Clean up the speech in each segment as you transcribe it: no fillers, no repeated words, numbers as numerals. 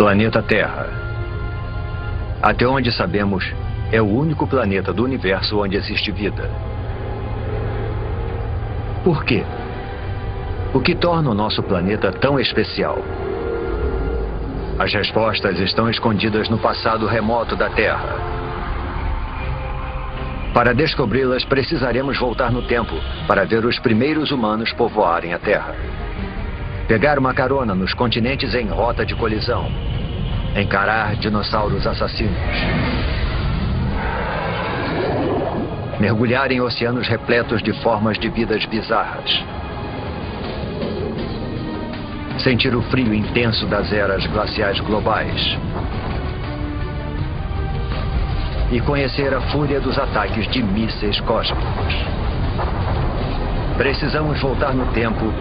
Planeta Terra. Até onde sabemos, é o único planeta do universo onde existe vida. Por quê? O que torna o nosso planeta tão especial? As respostas estão escondidas no passado remoto da Terra. Para descobri-las, precisaremos voltar no tempo para ver os primeiros humanos povoarem a Terra. Pegar uma carona nos continentes em rota de colisão. Encarar dinossauros assassinos. Mergulhar em oceanos repletos de formas de vidas bizarras. Sentir o frio intenso das eras glaciais globais. E conhecer a fúria dos ataques de mísseis cósmicos. Precisamos voltar no tempo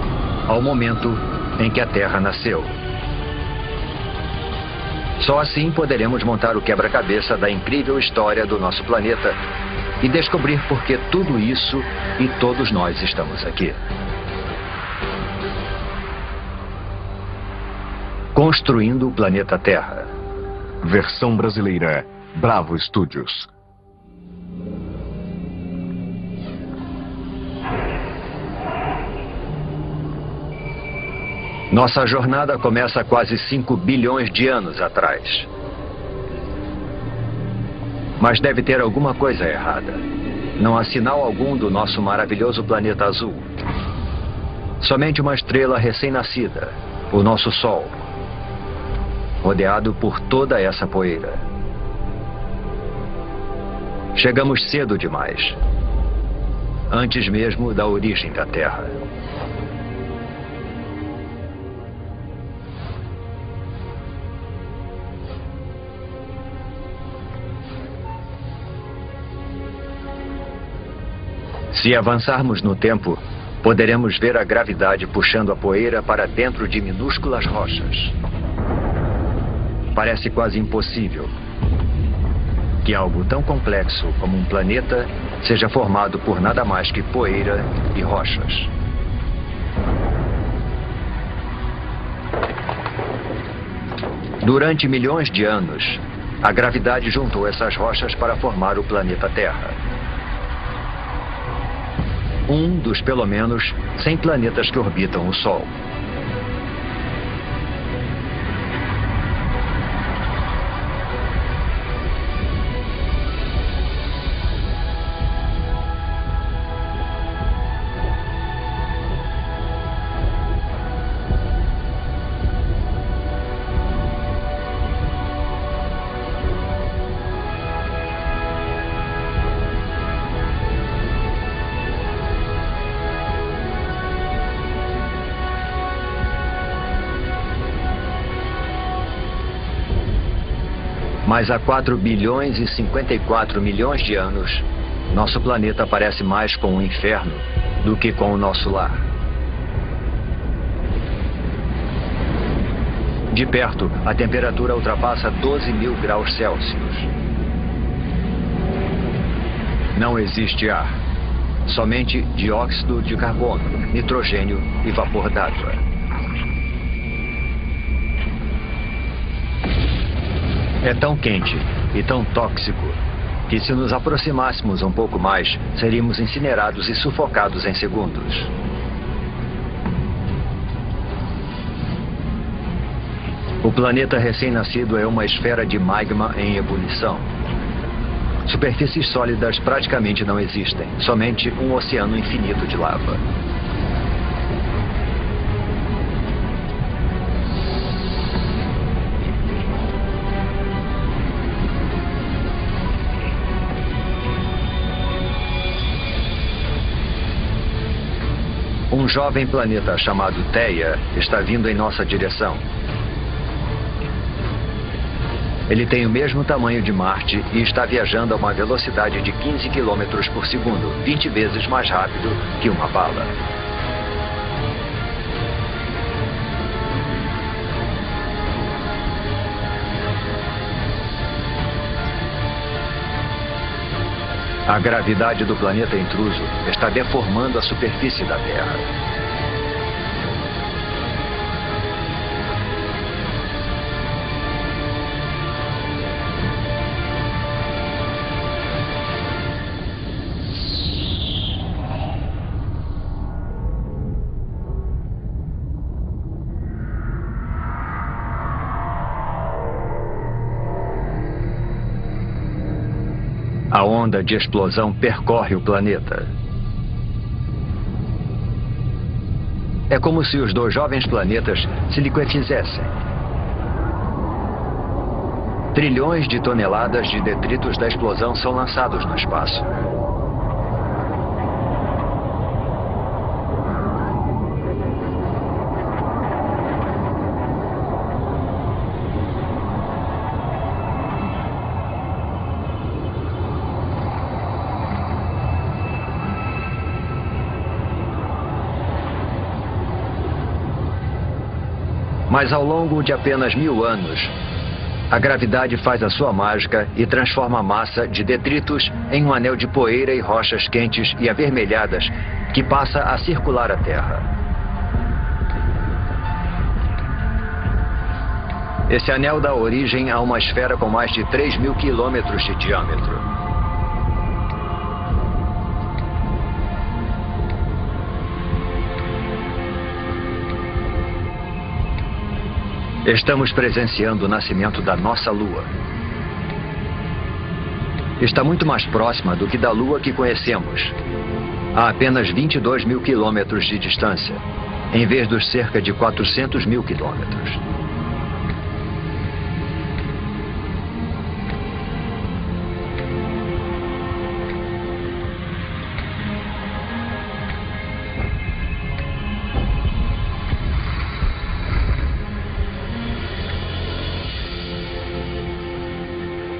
ao momento em que a Terra nasceu. Só assim poderemos montar o quebra-cabeça da incrível história do nosso planeta e descobrir por que tudo isso e todos nós estamos aqui. Construindo o planeta Terra. Versão brasileira, Bravo Studios. Nossa jornada começa há quase 5 bilhões de anos atrás. Mas deve ter alguma coisa errada. Não há sinal algum do nosso maravilhoso planeta azul. Somente uma estrela recém-nascida, o nosso Sol, rodeado por toda essa poeira. Chegamos cedo demais, antes mesmo da origem da Terra. Se avançarmos no tempo, poderemos ver a gravidade puxando a poeira para dentro de minúsculas rochas. Parece quase impossível que algo tão complexo como um planeta seja formado por nada mais que poeira e rochas. Durante milhões de anos, a gravidade juntou essas rochas para formar o planeta Terra. Um dos, pelo menos, 100 planetas que orbitam o Sol. Mas há 4 bilhões e 54 milhões de anos, nosso planeta parece mais com um inferno do que com o nosso lar. De perto, a temperatura ultrapassa 12.000 graus Celsius. Não existe ar, somente dióxido de carbono, nitrogênio e vapor d'água. É tão quente e tão tóxico que, se nos aproximássemos um pouco mais, seríamos incinerados e sufocados em segundos. O planeta recém-nascido é uma esfera de magma em ebulição. Superfícies sólidas praticamente não existem, somente um oceano infinito de lava. Um jovem planeta chamado Theia está vindo em nossa direção. Ele tem o mesmo tamanho de Marte e está viajando a uma velocidade de 15 km por segundo, 20 vezes mais rápido que uma bala. A gravidade do planeta intruso está deformando a superfície da Terra. A onda de explosão percorre o planeta. É como se os dois jovens planetas se liquefizessem. Trilhões de toneladas de detritos da explosão são lançados no espaço. Mas ao longo de apenas 1000 anos, a gravidade faz a sua mágica e transforma a massa de detritos em um anel de poeira e rochas quentes e avermelhadas que passa a circular a Terra. Esse anel dá origem a uma esfera com mais de 3.000 quilômetros de diâmetro. Estamos presenciando o nascimento da nossa Lua. Está muito mais próxima do que da Lua que conhecemos, a apenas 22.000 quilômetros de distância, em vez dos cerca de 400.000 quilômetros.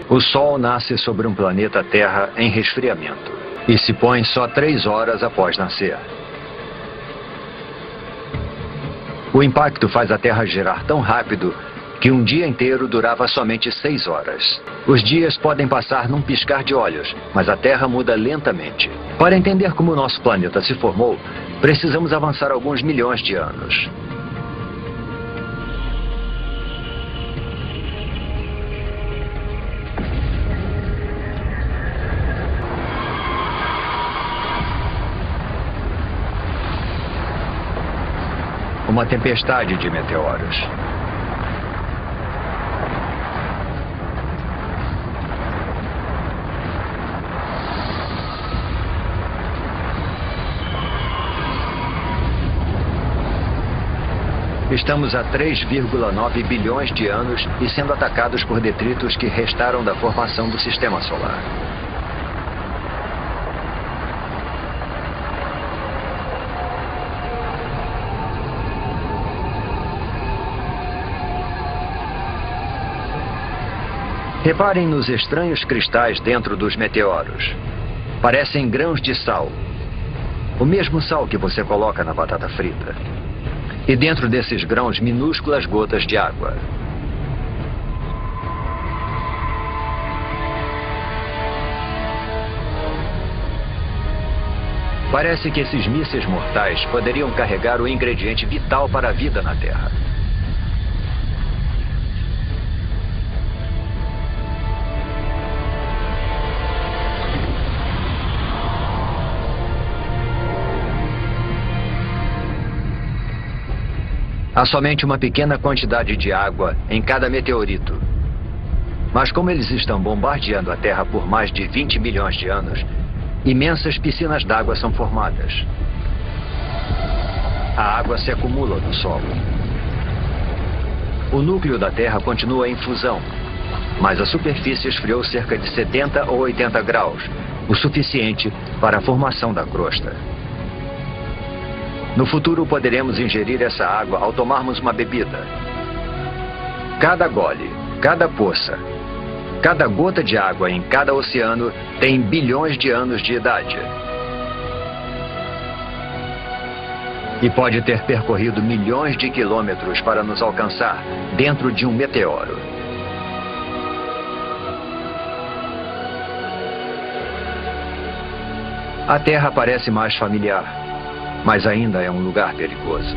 O Sol nasce sobre um planeta Terra em resfriamento e se põe só 3 horas após nascer. O impacto faz a Terra girar tão rápido que um dia inteiro durava somente 6 horas. Os dias podem passar num piscar de olhos, mas a Terra muda lentamente. Para entender como o nosso planeta se formou, precisamos avançar alguns milhões de anos. Uma tempestade de meteoros. Estamos a 3,9 bilhões de anos e sendo atacados por detritos que restaram da formação do Sistema Solar. Reparem nos estranhos cristais dentro dos meteoros. Parecem grãos de sal. O mesmo sal que você coloca na batata frita. E dentro desses grãos, minúsculas gotas de água. Parece que esses mísseis mortais poderiam carregar o ingrediente vital para a vida na Terra. Há somente uma pequena quantidade de água em cada meteorito. Mas como eles estão bombardeando a Terra por mais de 20 milhões de anos, imensas piscinas d'água são formadas. A água se acumula no solo. O núcleo da Terra continua em fusão, mas a superfície esfriou cerca de 70 ou 80 graus, o suficiente para a formação da crosta. No futuro poderemos ingerir essa água ao tomarmos uma bebida. Cada gole, cada poça, cada gota de água em cada oceano tem bilhões de anos de idade. E pode ter percorrido milhões de quilômetros para nos alcançar dentro de um meteoro. A Terra parece mais familiar, mas ainda é um lugar perigoso.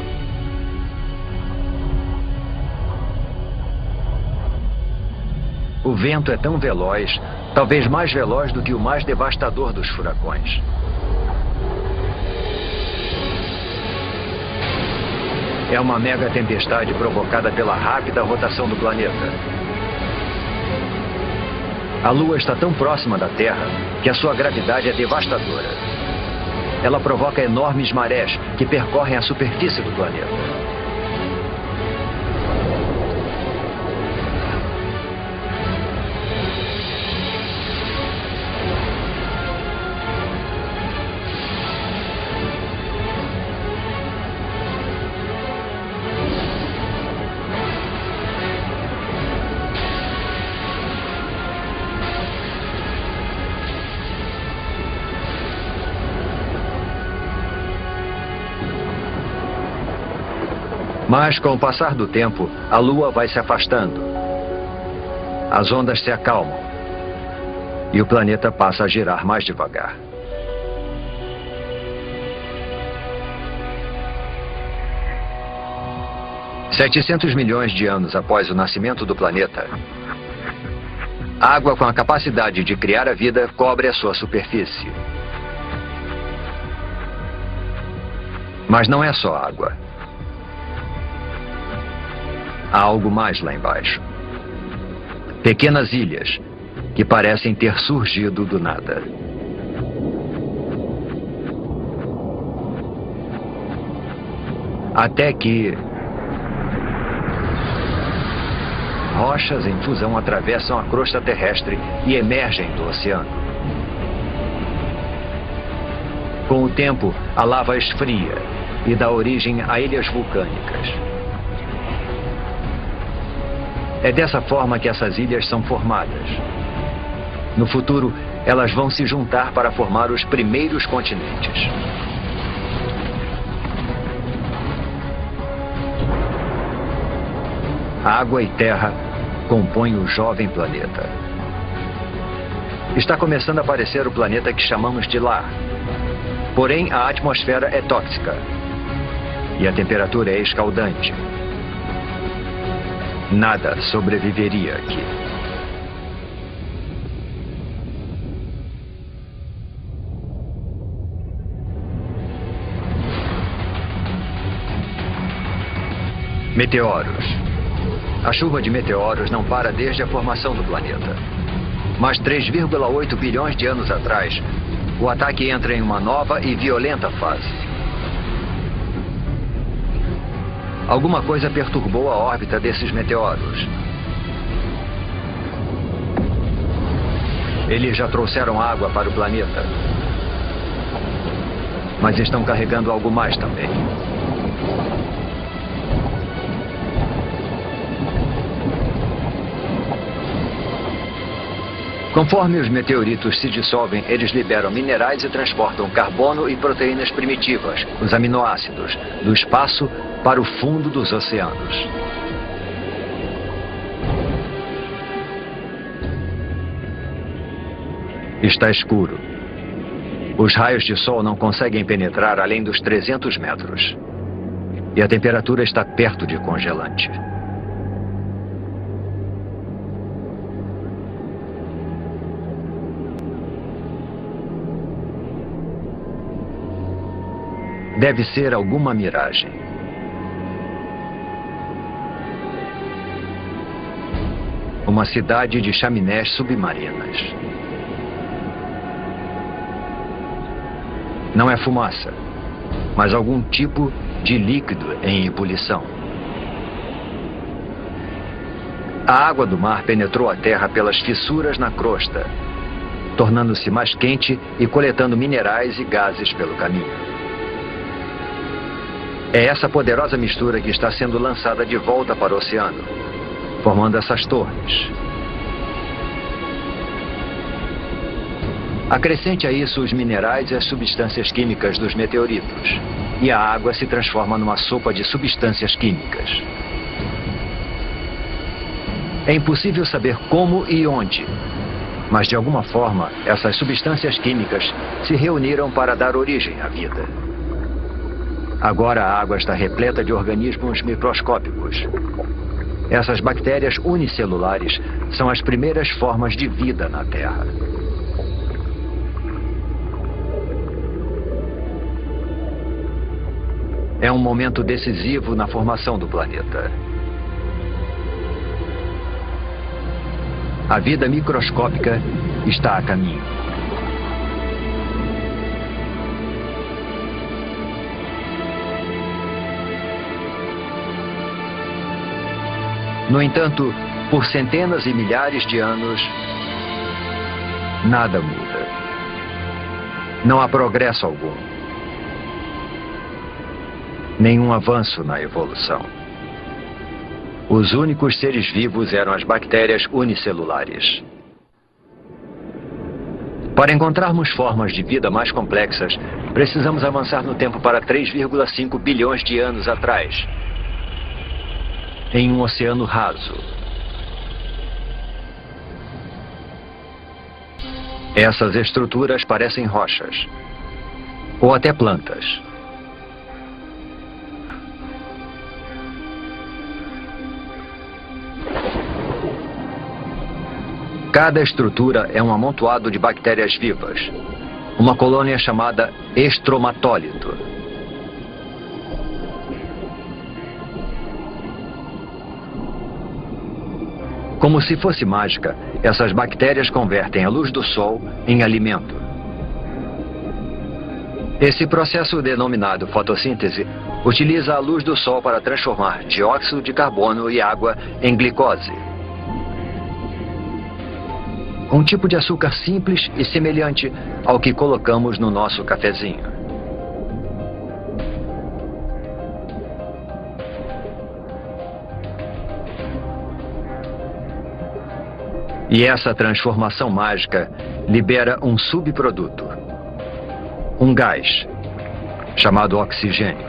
O vento é tão veloz, talvez mais veloz do que o mais devastador dos furacões. É uma mega tempestade provocada pela rápida rotação do planeta. A Lua está tão próxima da Terra que a sua gravidade é devastadora. Ela provoca enormes marés que percorrem a superfície do planeta. Mas, com o passar do tempo, a Lua vai se afastando. As ondas se acalmam. E o planeta passa a girar mais devagar. $700 milhões de anos após o nascimento do planeta, a água com a capacidade de criar a vida cobre a sua superfície. Mas não é só água. Há algo mais lá embaixo. Pequenas ilhas que parecem ter surgido do nada. Até que rochas em fusão atravessam a crosta terrestre e emergem do oceano. Com o tempo, a lava esfria e dá origem a ilhas vulcânicas. É dessa forma que essas ilhas são formadas. No futuro, elas vão se juntar para formar os primeiros continentes. Água e terra compõem o jovem planeta. Está começando a aparecer o planeta que chamamos de lar. Porém, a atmosfera é tóxica. E a temperatura é escaldante. Nada sobreviveria aqui. Meteoros. A chuva de meteoros não para desde a formação do planeta. Mas 3,8 bilhões de anos atrás, o ataque entra em uma nova e violenta fase. Alguma coisa perturbou a órbita desses meteoros. Eles já trouxeram água para o planeta. Mas estão carregando algo mais também. Conforme os meteoritos se dissolvem, eles liberam minerais e transportam carbono e proteínas primitivas, os aminoácidos, do espaço para o fundo dos oceanos. Está escuro. Os raios de sol não conseguem penetrar além dos 300 metros. E a temperatura está perto de congelante. Deve ser alguma miragem. Uma cidade de chaminés submarinas. Não é fumaça, mas algum tipo de líquido em ebulição. A água do mar penetrou a terra pelas fissuras na crosta, tornando-se mais quente e coletando minerais e gases pelo caminho. É essa poderosa mistura que está sendo lançada de volta para o oceano, formando essas torres. Acrescente a isso os minerais e as substâncias químicas dos meteoritos, e a água se transforma numa sopa de substâncias químicas. É impossível saber como e onde, mas de alguma forma essas substâncias químicas se reuniram para dar origem à vida. Agora a água está repleta de organismos microscópicos. Essas bactérias unicelulares são as primeiras formas de vida na Terra. É um momento decisivo na formação do planeta. A vida microscópica está a caminho. No entanto, por centenas e milhares de anos, nada muda. Não há progresso algum. Nenhum avanço na evolução. Os únicos seres vivos eram as bactérias unicelulares. Para encontrarmos formas de vida mais complexas, precisamos avançar no tempo para 3,5 bilhões de anos atrás, em um oceano raso. Essas estruturas parecem rochas, ou até plantas. Cada estrutura é um amontoado de bactérias vivas, uma colônia chamada estromatólito. Como se fosse mágica, essas bactérias convertem a luz do sol em alimento. Esse processo, denominado fotossíntese, utiliza a luz do sol para transformar dióxido de carbono e água em glicose. Um tipo de açúcar simples e semelhante ao que colocamos no nosso cafezinho. E essa transformação mágica libera um subproduto, um gás, chamado oxigênio.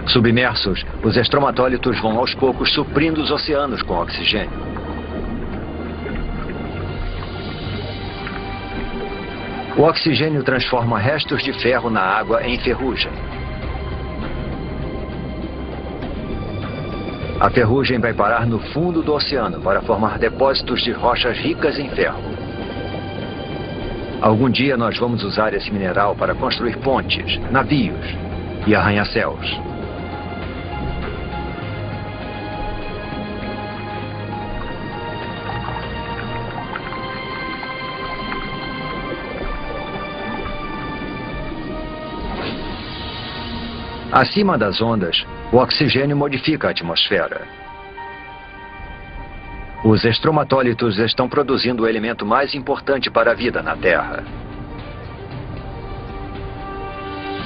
Submersos, os estromatólitos vão aos poucos suprindo os oceanos com oxigênio. O oxigênio transforma restos de ferro na água em ferrugem. A ferrugem vai parar no fundo do oceano para formar depósitos de rochas ricas em ferro. Algum dia nós vamos usar esse mineral para construir pontes, navios e arranha-céus. Acima das ondas, o oxigênio modifica a atmosfera. Os estromatólitos estão produzindo o elemento mais importante para a vida na Terra.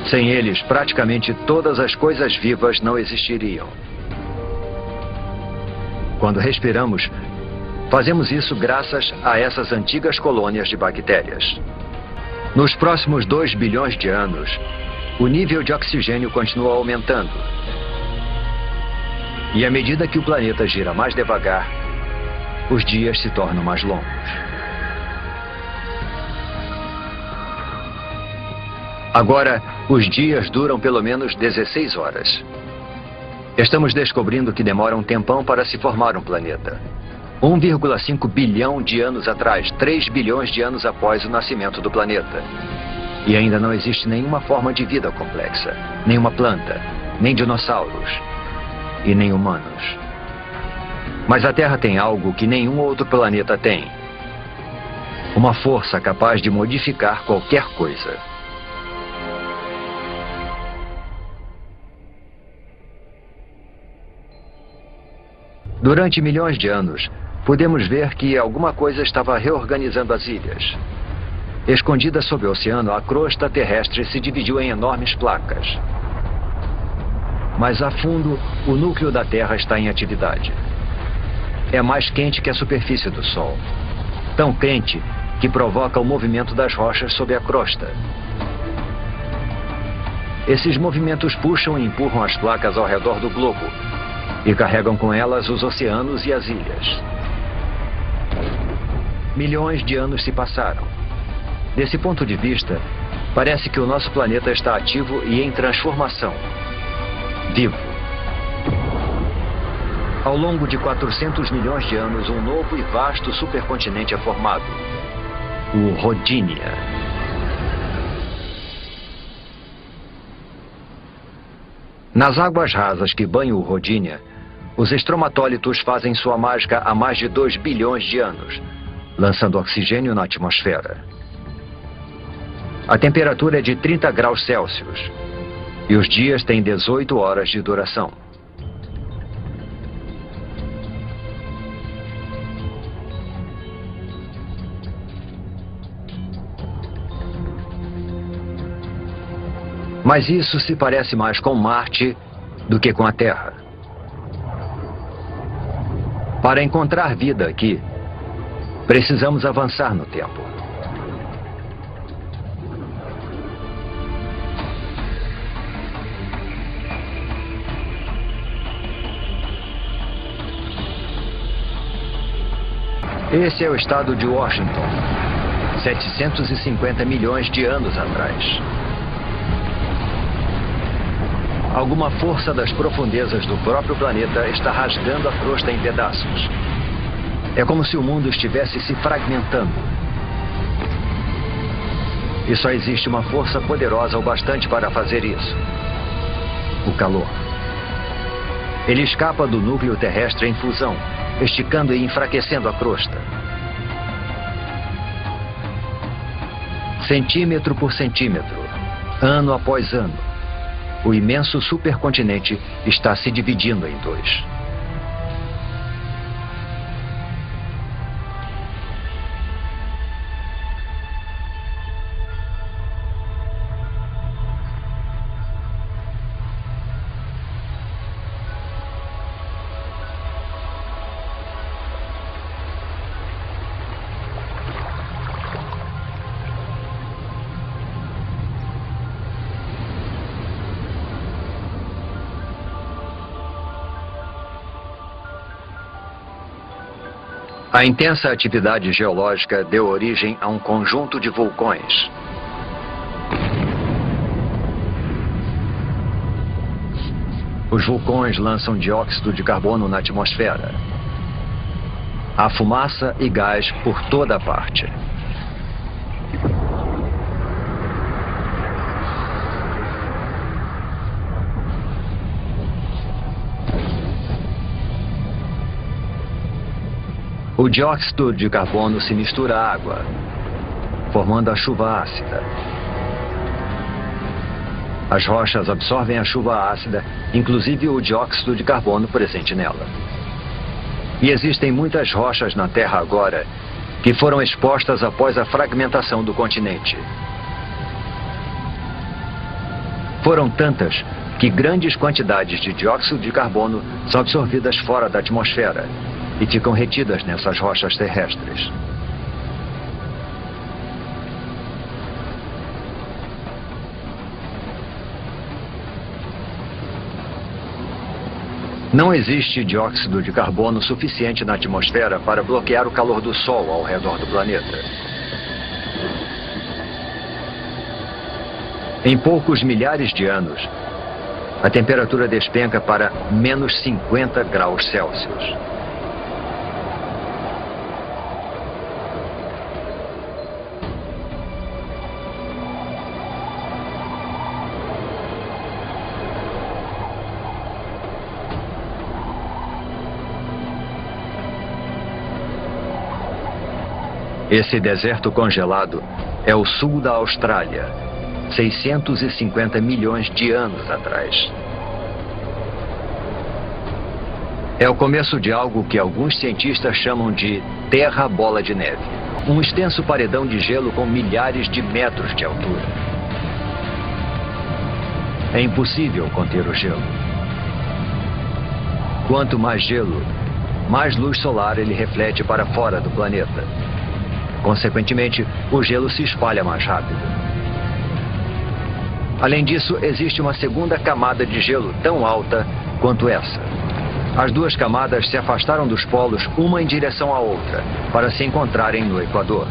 Sem eles, praticamente todas as coisas vivas não existiriam. Quando respiramos, fazemos isso graças a essas antigas colônias de bactérias. Nos próximos 2 bilhões de anos, o nível de oxigênio continua aumentando. E à medida que o planeta gira mais devagar, os dias se tornam mais longos. Agora, os dias duram pelo menos 16 horas. Estamos descobrindo que demora um tempão para se formar um planeta. 1,5 bilhão de anos atrás, 3 bilhões de anos após o nascimento do planeta. E ainda não existe nenhuma forma de vida complexa, nenhuma planta, nem dinossauros e nem humanos. Mas a Terra tem algo que nenhum outro planeta tem. Uma força capaz de modificar qualquer coisa. Durante milhões de anos, podemos ver que alguma coisa estava reorganizando as ilhas. Escondida sob o oceano, a crosta terrestre se dividiu em enormes placas. Mas a fundo, o núcleo da Terra está em atividade. É mais quente que a superfície do Sol. Tão quente que provoca o movimento das rochas sob a crosta. Esses movimentos puxam e empurram as placas ao redor do globo e carregam com elas os oceanos e as ilhas. Milhões de anos se passaram. Desse ponto de vista, parece que o nosso planeta está ativo e em transformação. Vivo. Ao longo de 400 milhões de anos, um novo e vasto supercontinente é formado. O Rodinia. Nas águas rasas que banham o Rodinia, Os estromatólitos fazem sua mágica há mais de 2 bilhões de anos, lançando oxigênio na atmosfera. A temperatura é de 30 graus Celsius e os dias têm 18 horas de duração. Mas isso se parece mais com Marte do que com a Terra. Para encontrar vida aqui, precisamos avançar no tempo. Esse é o estado de Washington, 750 milhões de anos atrás. Alguma força das profundezas do próprio planeta está rasgando a crosta em pedaços. É como se o mundo estivesse se fragmentando. E só existe uma força poderosa o bastante para fazer isso: o calor. Ele escapa do núcleo terrestre em fusão, esticando e enfraquecendo a crosta. Centímetro por centímetro, ano após ano, o imenso supercontinente está se dividindo em dois. A intensa atividade geológica deu origem a um conjunto de vulcões. Os vulcões lançam dióxido de carbono na atmosfera. Há fumaça e gás por toda parte. O dióxido de carbono se mistura à água, formando a chuva ácida. As rochas absorvem a chuva ácida, inclusive o dióxido de carbono presente nela. E existem muitas rochas na Terra agora que foram expostas após a fragmentação do continente. Foram tantas que grandes quantidades de dióxido de carbono são absorvidas fora da atmosfera e ficam retidas nessas rochas terrestres. Não existe dióxido de carbono suficiente na atmosfera para bloquear o calor do Sol ao redor do planeta. Em poucos milhares de anos, a temperatura despenca para menos 50 graus Celsius. Esse deserto congelado é o sul da Austrália, 650 milhões de anos atrás. É o começo de algo que alguns cientistas chamam de Terra Bola de Neve, um extenso paredão de gelo com milhares de metros de altura. É impossível conter o gelo. Quanto mais gelo, mais luz solar ele reflete para fora do planeta. Consequentemente, o gelo se espalha mais rápido. Além disso, existe uma segunda camada de gelo tão alta quanto essa. As duas camadas se afastaram dos polos uma em direção à outra, para se encontrarem no Equador.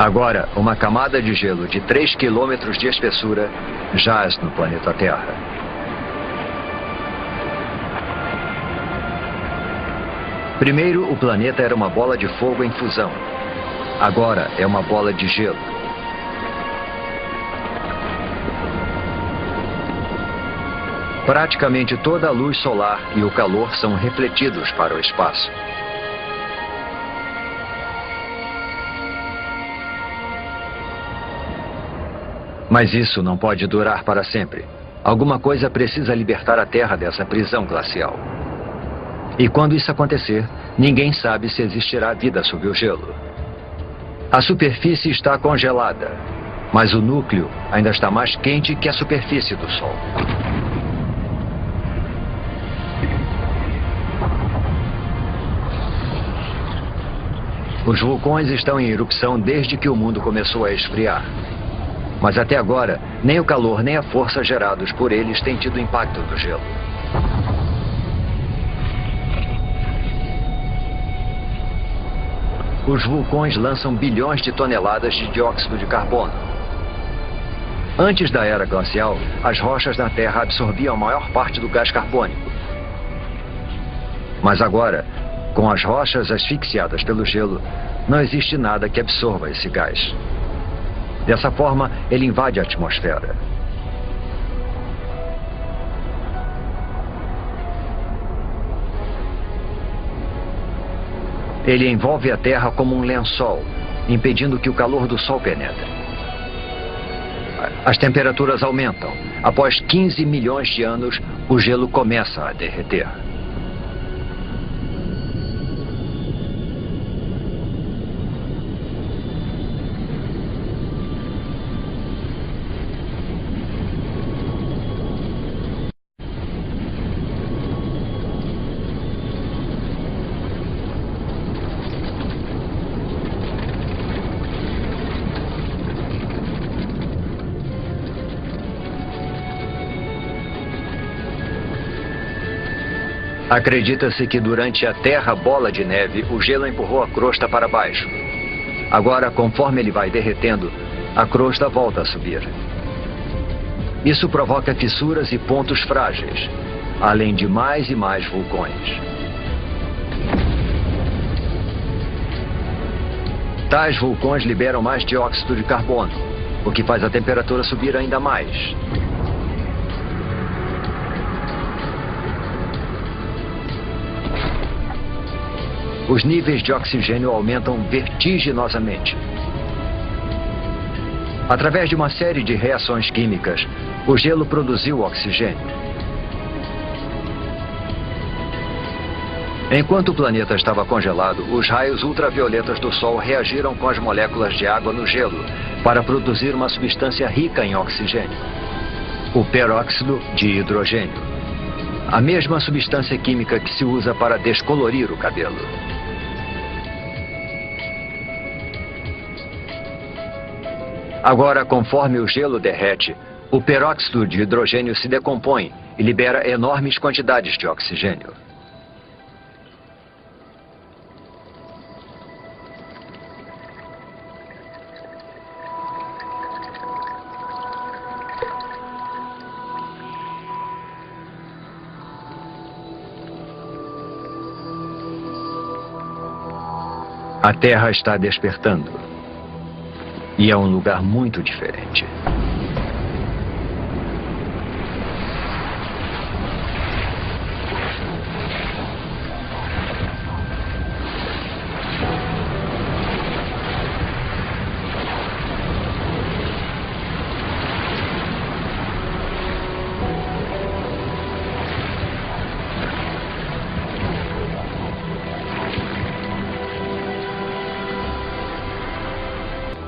Agora, uma camada de gelo de 3 quilômetros de espessura jaz no planeta Terra. Primeiro, o planeta era uma bola de fogo em fusão. Agora é uma bola de gelo. Praticamente toda a luz solar e o calor são refletidos para o espaço. Mas isso não pode durar para sempre. Alguma coisa precisa libertar a Terra dessa prisão glacial. E quando isso acontecer, ninguém sabe se existirá vida sob o gelo. A superfície está congelada, mas o núcleo ainda está mais quente que a superfície do Sol. Os vulcões estão em erupção desde que o mundo começou a esfriar. Mas até agora, nem o calor nem a força gerados por eles têm tido impacto do gelo. Os vulcões lançam bilhões de toneladas de dióxido de carbono. Antes da era glacial, as rochas na Terra absorviam a maior parte do gás carbônico. Mas agora, com as rochas asfixiadas pelo gelo, não existe nada que absorva esse gás. Dessa forma, ele invade a atmosfera. Ele envolve a Terra como um lençol, impedindo que o calor do Sol penetre. As temperaturas aumentam. Após 15 milhões de anos, o gelo começa a derreter. Acredita-se que durante a Terra Bola de Neve, o gelo empurrou a crosta para baixo. Agora, conforme ele vai derretendo, a crosta volta a subir. Isso provoca fissuras e pontos frágeis, além de mais e mais vulcões. Tais vulcões liberam mais dióxido de carbono, o que faz a temperatura subir ainda mais. Os níveis de oxigênio aumentam vertiginosamente. Através de uma série de reações químicas, o gelo produziu oxigênio. Enquanto o planeta estava congelado, os raios ultravioletas do Sol reagiram com as moléculas de água no gelo para produzir uma substância rica em oxigênio, o peróxido de hidrogênio, a mesma substância química que se usa para descolorir o cabelo. Agora, conforme o gelo derrete, o peróxido de hidrogênio se decompõe e libera enormes quantidades de oxigênio. A Terra está despertando. E é um lugar muito diferente.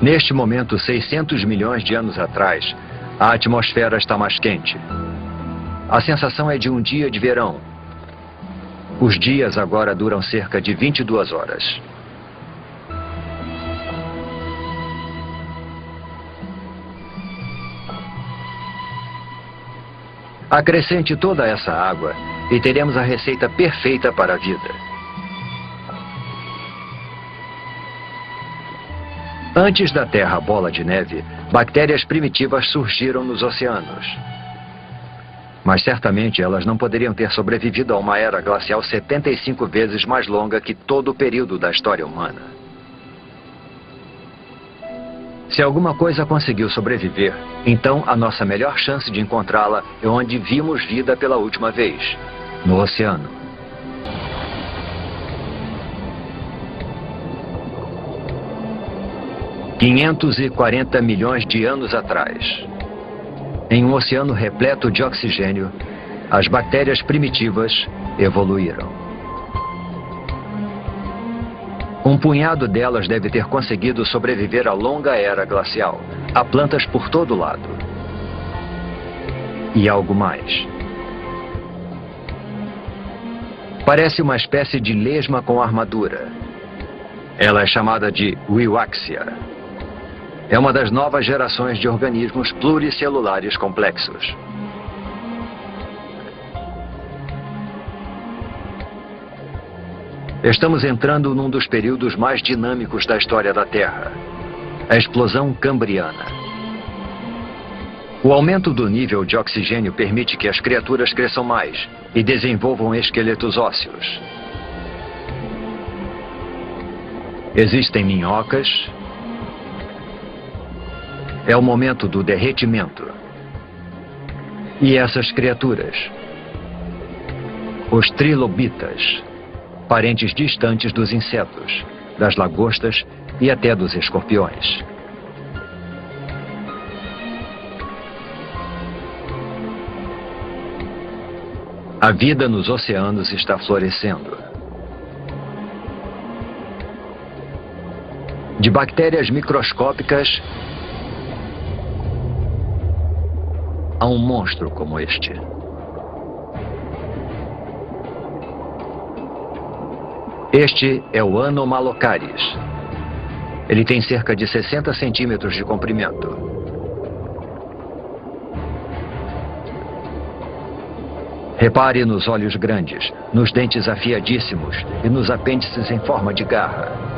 Neste momento, 600 milhões de anos atrás, a atmosfera está mais quente. A sensação é de um dia de verão. Os dias agora duram cerca de 22 horas. Acrescente toda essa água e teremos a receita perfeita para a vida. Antes da Terra bola de neve, bactérias primitivas surgiram nos oceanos. Mas certamente elas não poderiam ter sobrevivido a uma era glacial 75 vezes mais longa que todo o período da história humana. Se alguma coisa conseguiu sobreviver, então a nossa melhor chance de encontrá-la é onde vimos vida pela última vez, no oceano. $540 milhões de anos atrás. Em um oceano repleto de oxigênio, as bactérias primitivas evoluíram. Um punhado delas deve ter conseguido sobreviver à longa era glacial. Há plantas por todo lado. E algo mais. Parece uma espécie de lesma com armadura. Ela é chamada de Wiwaxia. É uma das novas gerações de organismos pluricelulares complexos. Estamos entrando num dos períodos mais dinâmicos da história da Terra, a explosão cambriana. O aumento do nível de oxigênio permite que as criaturas cresçam mais e desenvolvam esqueletos ósseos. Existem minhocas. É o momento do derretimento. E essas criaturas, os trilobitas, parentes distantes dos insetos, das lagostas e até dos escorpiões. A vida nos oceanos está florescendo. De bactérias microscópicas a um monstro como este. Este é o Anomalocaris. Ele tem cerca de 60 centímetros de comprimento. Repare nos olhos grandes, nos dentes afiadíssimos e nos apêndices em forma de garra.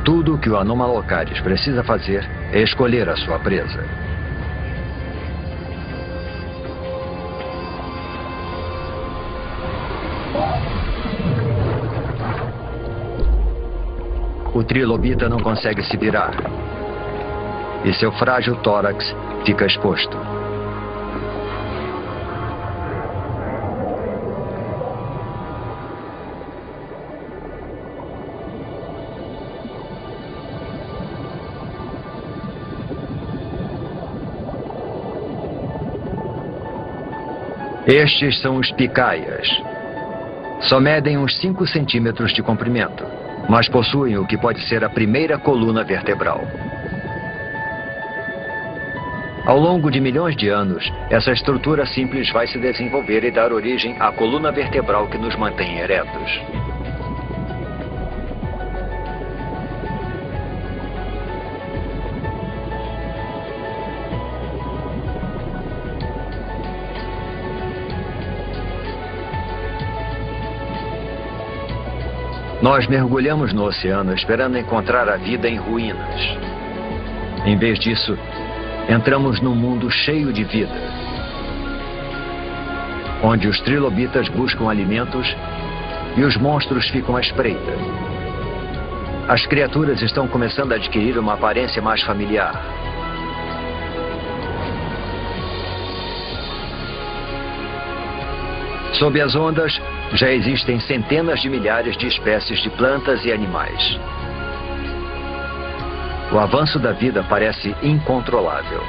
Tudo o que o Anomalocaris precisa fazer é escolher a sua presa. O trilobita não consegue se virar. E seu frágil tórax fica exposto. Estes são os picaias. Só medem uns 5 centímetros de comprimento, mas possuem o que pode ser a primeira coluna vertebral. Ao longo de milhões de anos, essa estrutura simples vai se desenvolver e dar origem à coluna vertebral que nos mantém eretos. Nós mergulhamos no oceano esperando encontrar a vida em ruínas. Em vez disso, entramos num mundo cheio de vida, onde os trilobitas buscam alimentos e os monstros ficam à espreita. As criaturas estão começando a adquirir uma aparência mais familiar. Sob as ondas, já existem centenas de milhares de espécies de plantas e animais. O avanço da vida parece incontrolável.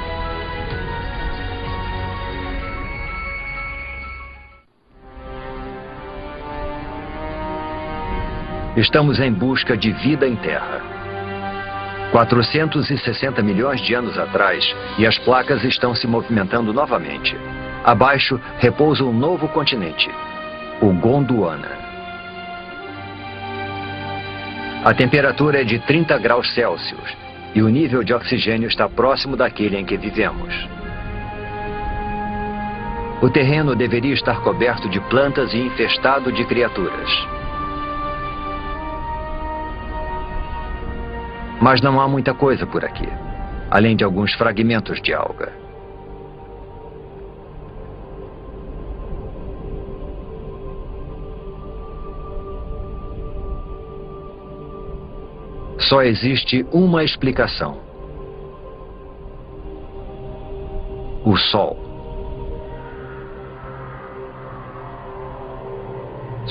Estamos em busca de vida em Terra. 460 milhões de anos atrás, e as placas estão se movimentando novamente. Abaixo repousa um novo continente, o Gondwana. A temperatura é de 30 graus Celsius e o nível de oxigênio está próximo daquele em que vivemos. O terreno deveria estar coberto de plantas e infestado de criaturas. Mas não há muita coisa por aqui, além de alguns fragmentos de alga. Só existe uma explicação: o Sol.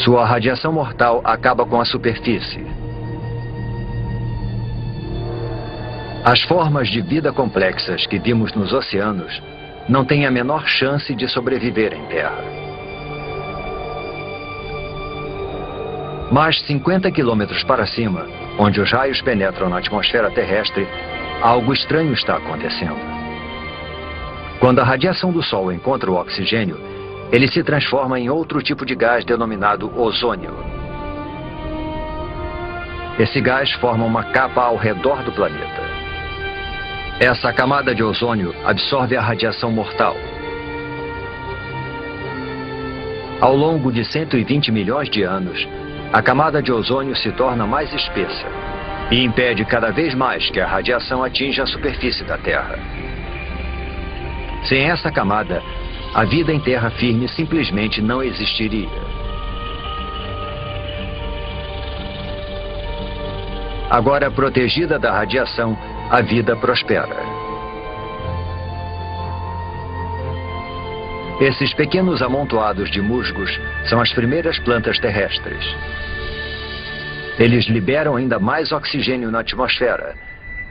Sua radiação mortal acaba com a superfície. As formas de vida complexas que vimos nos oceanos não têm a menor chance de sobreviver em terra. Mas 50 quilômetros para cima, onde os raios penetram na atmosfera terrestre, algo estranho está acontecendo. Quando a radiação do Sol encontra o oxigênio, ele se transforma em outro tipo de gás denominado ozônio. Esse gás forma uma capa ao redor do planeta. Essa camada de ozônio absorve a radiação mortal. Ao longo de 120 milhões de anos, a camada de ozônio se torna mais espessa e impede cada vez mais que a radiação atinja a superfície da Terra. Sem essa camada, a vida em terra firme simplesmente não existiria. Agora protegida da radiação, a vida prospera. Esses pequenos amontoados de musgos são as primeiras plantas terrestres. Eles liberam ainda mais oxigênio na atmosfera,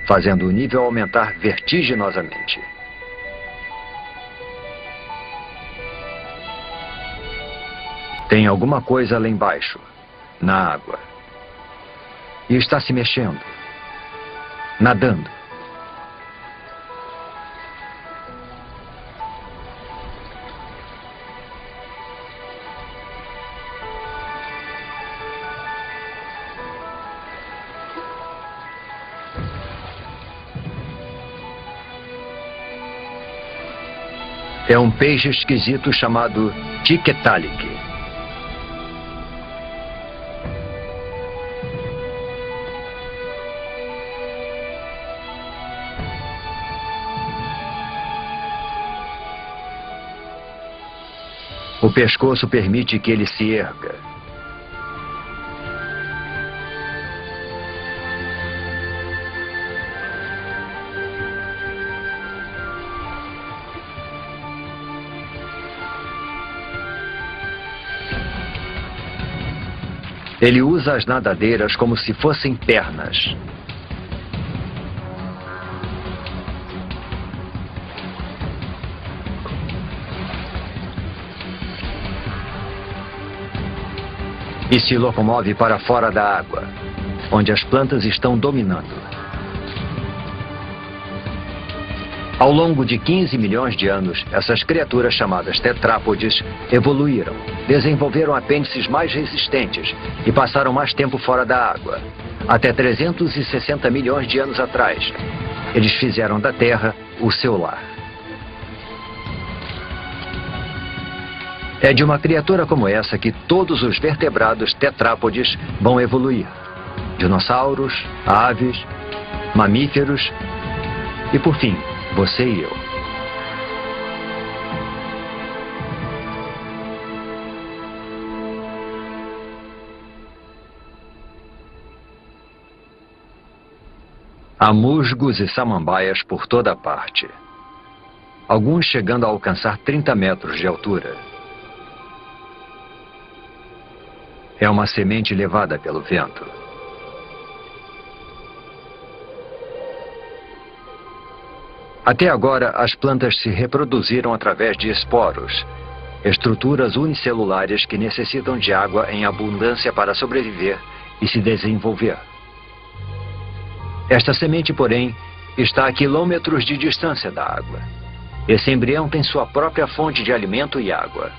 fazendo o nível aumentar vertiginosamente. Tem alguma coisa lá embaixo, na água. E está se mexendo, nadando. É um peixe esquisito chamado Tiktaalik. O pescoço permite que ele se erga. Ele usa as nadadeiras como se fossem pernas. E se locomove para fora da água, onde as plantas estão dominando. Ao longo de 15 milhões de anos, essas criaturas chamadas tetrápodes evoluíram, desenvolveram apêndices mais resistentes e passaram mais tempo fora da água. Até 360 milhões de anos atrás, eles fizeram da Terra o seu lar. É de uma criatura como essa que todos os vertebrados tetrápodes vão evoluir. Dinossauros, aves, mamíferos e, por fim, você e eu. Há musgos e samambaias por toda parte. Alguns chegando a alcançar 30 metros de altura. É uma semente levada pelo vento. Até agora, as plantas se reproduziram através de esporos, estruturas unicelulares que necessitam de água em abundância para sobreviver e se desenvolver. Esta semente, porém, está a quilômetros de distância da água. Esse embrião tem sua própria fonte de alimento e água.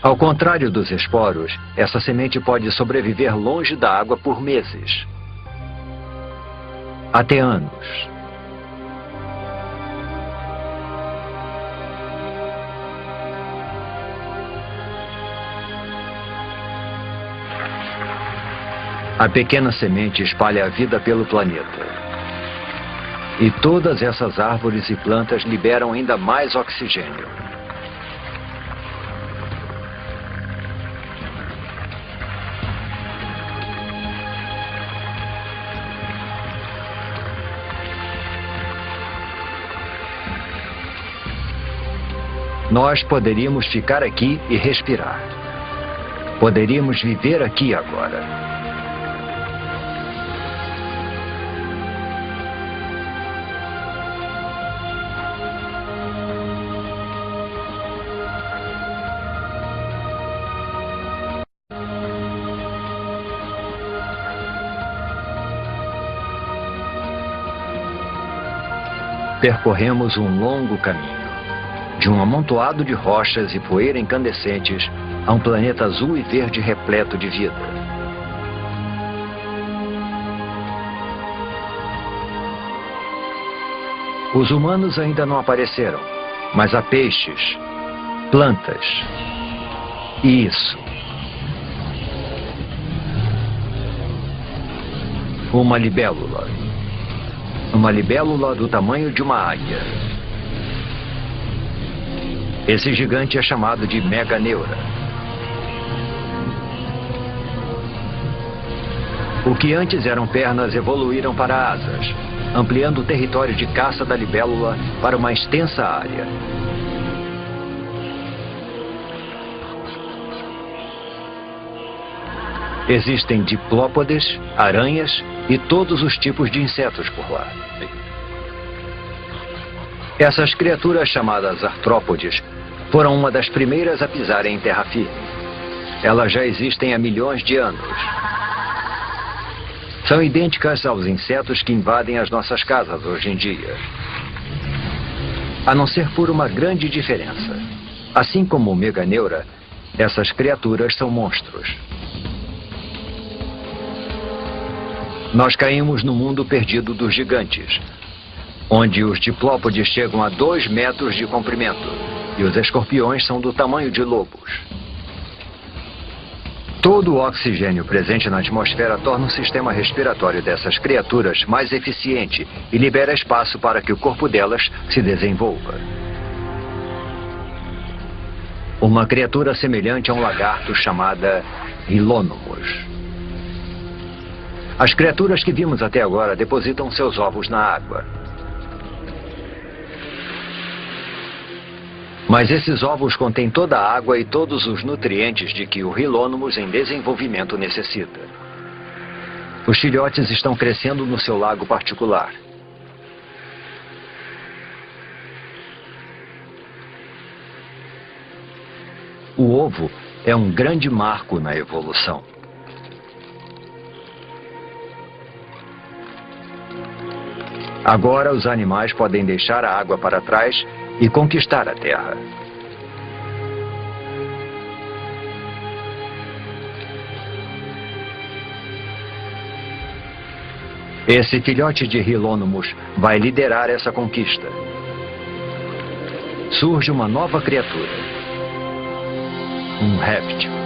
Ao contrário dos esporos, essa semente pode sobreviver longe da água por meses, até anos. A pequena semente espalha a vida pelo planeta. E todas essas árvores e plantas liberam ainda mais oxigênio. Nós poderíamos ficar aqui e respirar. Poderíamos viver aqui agora. Percorremos um longo caminho, de um amontoado de rochas e poeira incandescentes a um planeta azul e verde repleto de vida. Os humanos ainda não apareceram, mas há peixes, plantas e isso. Uma libélula. Uma libélula do tamanho de uma águia. Esse gigante é chamado de Meganeura. O que antes eram pernas evoluíram para asas, ampliando o território de caça da libélula para uma extensa área. Existem diplópodes, aranhas e todos os tipos de insetos por lá. Essas criaturas chamadas artrópodes foram uma das primeiras a pisarem em terra firme. Elas já existem há milhões de anos. São idênticas aos insetos que invadem as nossas casas hoje em dia. A não ser por uma grande diferença. Assim como o Meganeura, essas criaturas são monstros. Nós caímos no mundo perdido dos gigantes, onde os diplópodes chegam a 2 metros de comprimento e os escorpiões são do tamanho de lobos. Todo o oxigênio presente na atmosfera torna o sistema respiratório dessas criaturas mais eficiente e libera espaço para que o corpo delas se desenvolva. Uma criatura semelhante a um lagarto chamada Hylonymos. As criaturas que vimos até agora depositam seus ovos na água. Mas esses ovos contêm toda a água e todos os nutrientes de que o Hylonymos em desenvolvimento necessita. Os filhotes estão crescendo no seu lago particular. O ovo é um grande marco na evolução. Agora os animais podem deixar a água para trás e conquistar a terra. Esse filhote de Hylonymos vai liderar essa conquista. Surge uma nova criatura. Um réptil.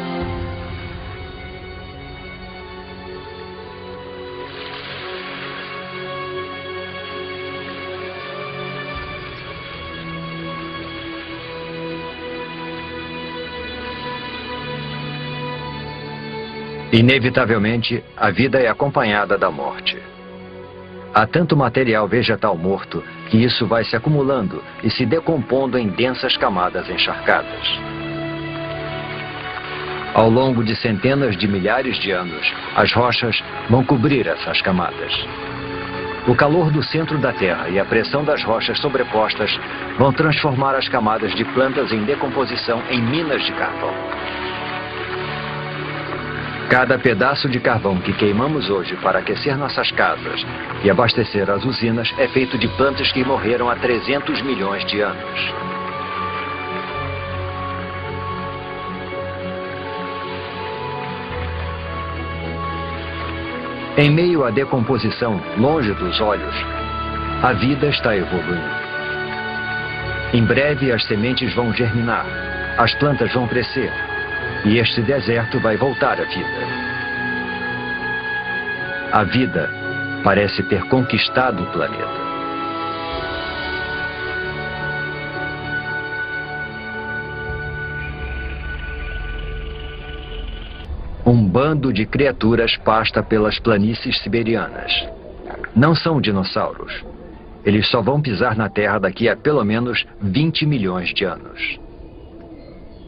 Inevitavelmente, a vida é acompanhada da morte. Há tanto material vegetal morto que isso vai se acumulando e se decompondo em densas camadas encharcadas. Ao longo de centenas de milhares de anos, as rochas vão cobrir essas camadas. O calor do centro da Terra e a pressão das rochas sobrepostas vão transformar as camadas de plantas em decomposição em minas de carvão. Cada pedaço de carvão que queimamos hoje para aquecer nossas casas e abastecer as usinas é feito de plantas que morreram há 300 milhões de anos. Em meio à decomposição, longe dos olhos, a vida está evoluindo. Em breve as sementes vão germinar, as plantas vão crescer e este deserto vai voltar à vida. A vida parece ter conquistado o planeta. Um bando de criaturas pasta pelas planícies siberianas. Não são dinossauros. Eles só vão pisar na Terra daqui a pelo menos 20 milhões de anos.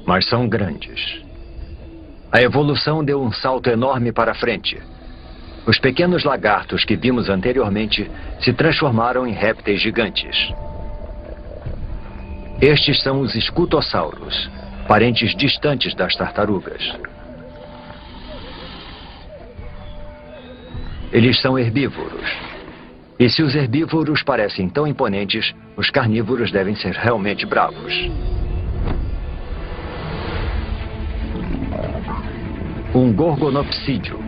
Mas são grandes. A evolução deu um salto enorme para frente. Os pequenos lagartos que vimos anteriormente se transformaram em répteis gigantes. Estes são os escutossauros, parentes distantes das tartarugas. Eles são herbívoros. E se os herbívoros parecem tão imponentes, os carnívoros devem ser realmente bravos. Um gorgonopsídeo.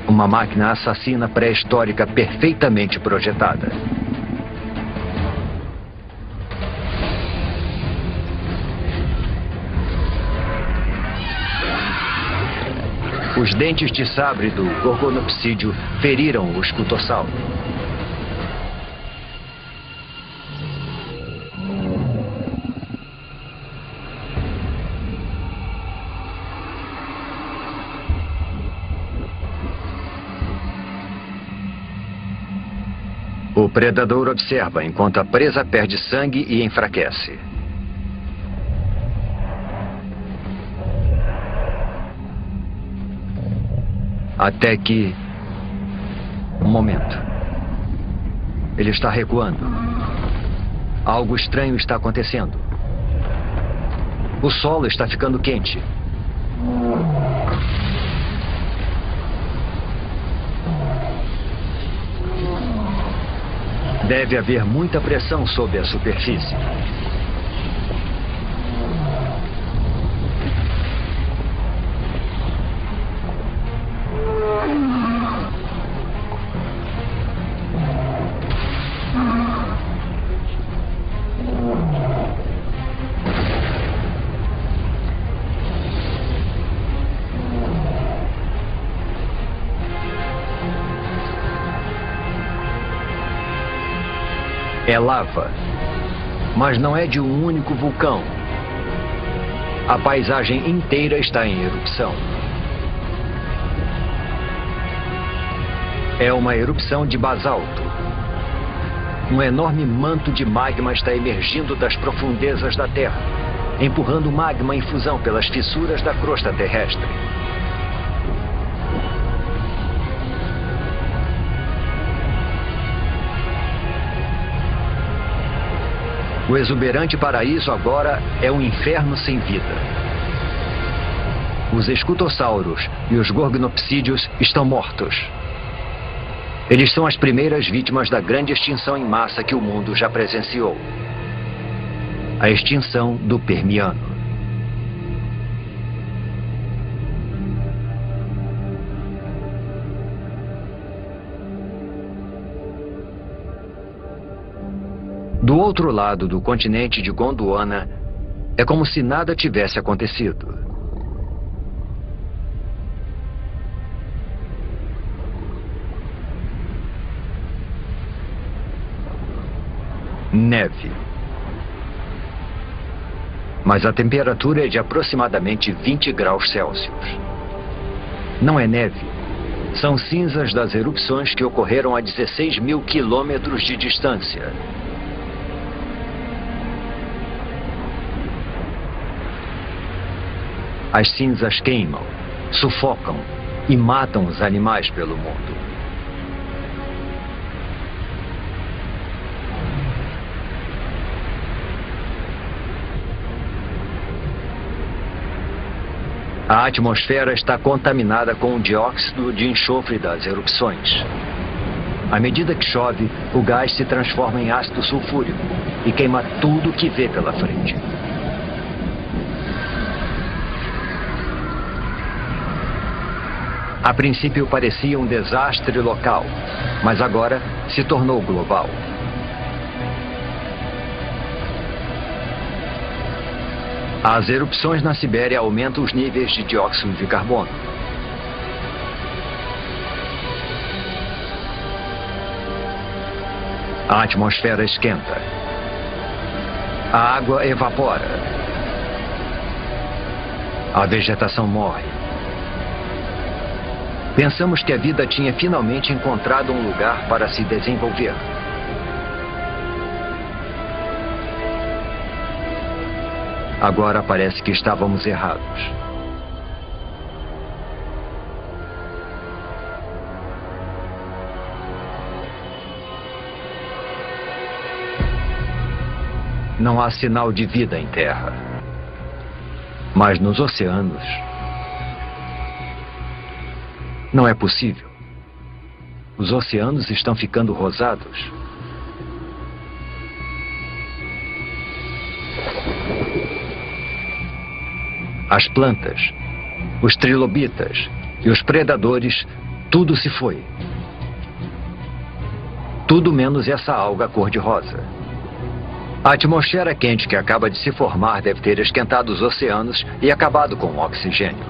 Uma máquina assassina pré-histórica perfeitamente projetada. Os dentes de sabre do gorgonopsídeo feriram o escutossauro. O predador observa enquanto a presa perde sangue e enfraquece. Até que... um momento. Ele está recuando. Algo estranho está acontecendo. O solo está ficando quente. Deve haver muita pressão sob a superfície. É lava, mas não é de um único vulcão. A paisagem inteira está em erupção. É uma erupção de basalto. Um enorme manto de magma está emergindo das profundezas da Terra, empurrando magma em fusão pelas fissuras da crosta terrestre. O exuberante paraíso agora é um inferno sem vida. Os escutossauros e os gorgonopsídeos estão mortos. Eles são as primeiras vítimas da grande extinção em massa que o mundo já presenciou. A extinção do Permiano. Do outro lado do continente de Gondwana, é como se nada tivesse acontecido. Neve. Mas a temperatura é de aproximadamente 20 graus Celsius. Não é neve. São cinzas das erupções que ocorreram a 16 mil quilômetros de distância. As cinzas queimam, sufocam e matam os animais pelo mundo. A atmosfera está contaminada com o dióxido de enxofre das erupções. À medida que chove, o gás se transforma em ácido sulfúrico e queima tudo que vê pela frente. A princípio parecia um desastre local, mas agora se tornou global. As erupções na Sibéria aumentam os níveis de dióxido de carbono. A atmosfera esquenta. A água evapora. A vegetação morre. Pensamos que a vida tinha finalmente encontrado um lugar para se desenvolver. Agora parece que estávamos errados. Não há sinal de vida em terra. Mas nos oceanos, não é possível. Os oceanos estão ficando rosados. As plantas, os trilobitas e os predadores, tudo se foi. Tudo menos essa alga cor-de-rosa. A atmosfera quente que acaba de se formar deve ter esquentado os oceanos e acabado com o oxigênio.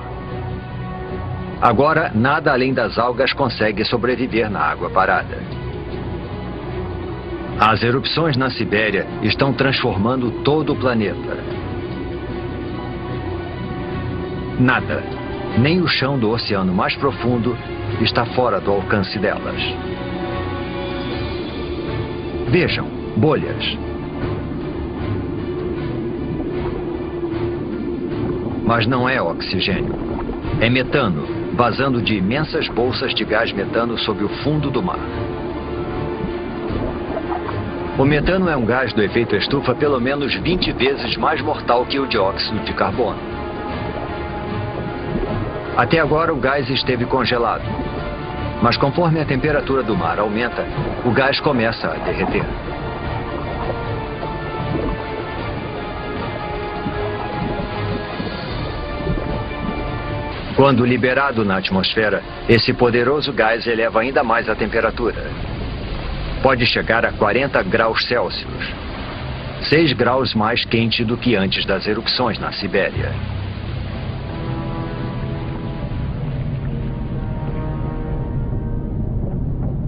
Agora, nada além das algas consegue sobreviver na água parada. As erupções na Sibéria estão transformando todo o planeta. Nada, nem o chão do oceano mais profundo, está fora do alcance delas. Vejam, bolhas. Mas não é oxigênio. É metano, vazando de imensas bolsas de gás metano sob o fundo do mar. O metano é um gás do efeito estufa pelo menos 20 vezes mais mortal que o dióxido de carbono. Até agora o gás esteve congelado. Mas conforme a temperatura do mar aumenta, o gás começa a derreter. Quando liberado na atmosfera, esse poderoso gás eleva ainda mais a temperatura. Pode chegar a 40 graus Celsius, 6 graus mais quente do que antes das erupções na Sibéria.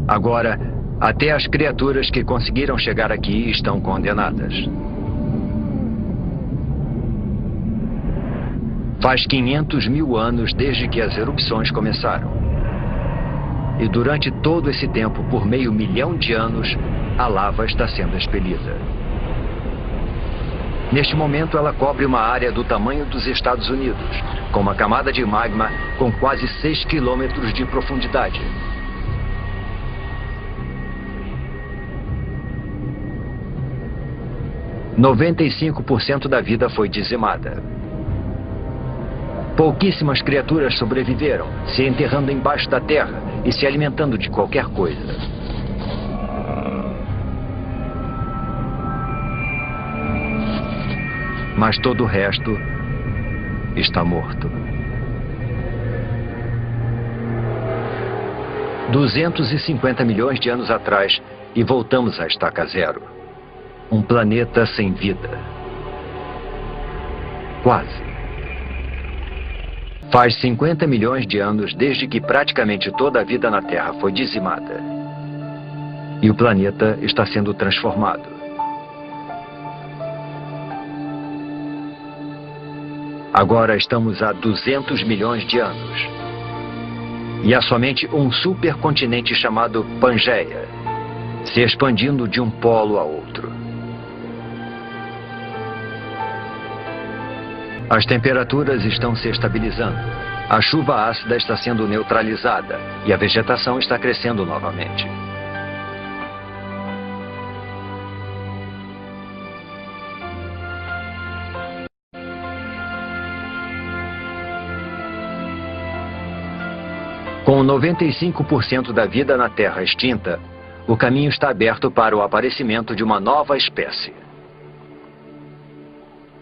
Agora, até as criaturas que conseguiram chegar aqui estão condenadas. Faz 500 mil anos desde que as erupções começaram. E durante todo esse tempo, por meio milhão de anos, a lava está sendo expelida. Neste momento, ela cobre uma área do tamanho dos Estados Unidos, com uma camada de magma com quase 6 quilômetros de profundidade. « 95% da vida foi dizimada. Pouquíssimas criaturas sobreviveram, se enterrando embaixo da terra e se alimentando de qualquer coisa. Mas todo o resto está morto. 250 milhões de anos atrás e voltamos à estaca zero. Um planeta sem vida. Quase. Faz 50 milhões de anos desde que praticamente toda a vida na Terra foi dizimada. E o planeta está sendo transformado. Agora estamos há 200 milhões de anos. E há somente um supercontinente chamado Pangeia, se expandindo de um polo a outro. As temperaturas estão se estabilizando, a chuva ácida está sendo neutralizada e a vegetação está crescendo novamente. Com 95% da vida na Terra extinta, o caminho está aberto para o aparecimento de uma nova espécie.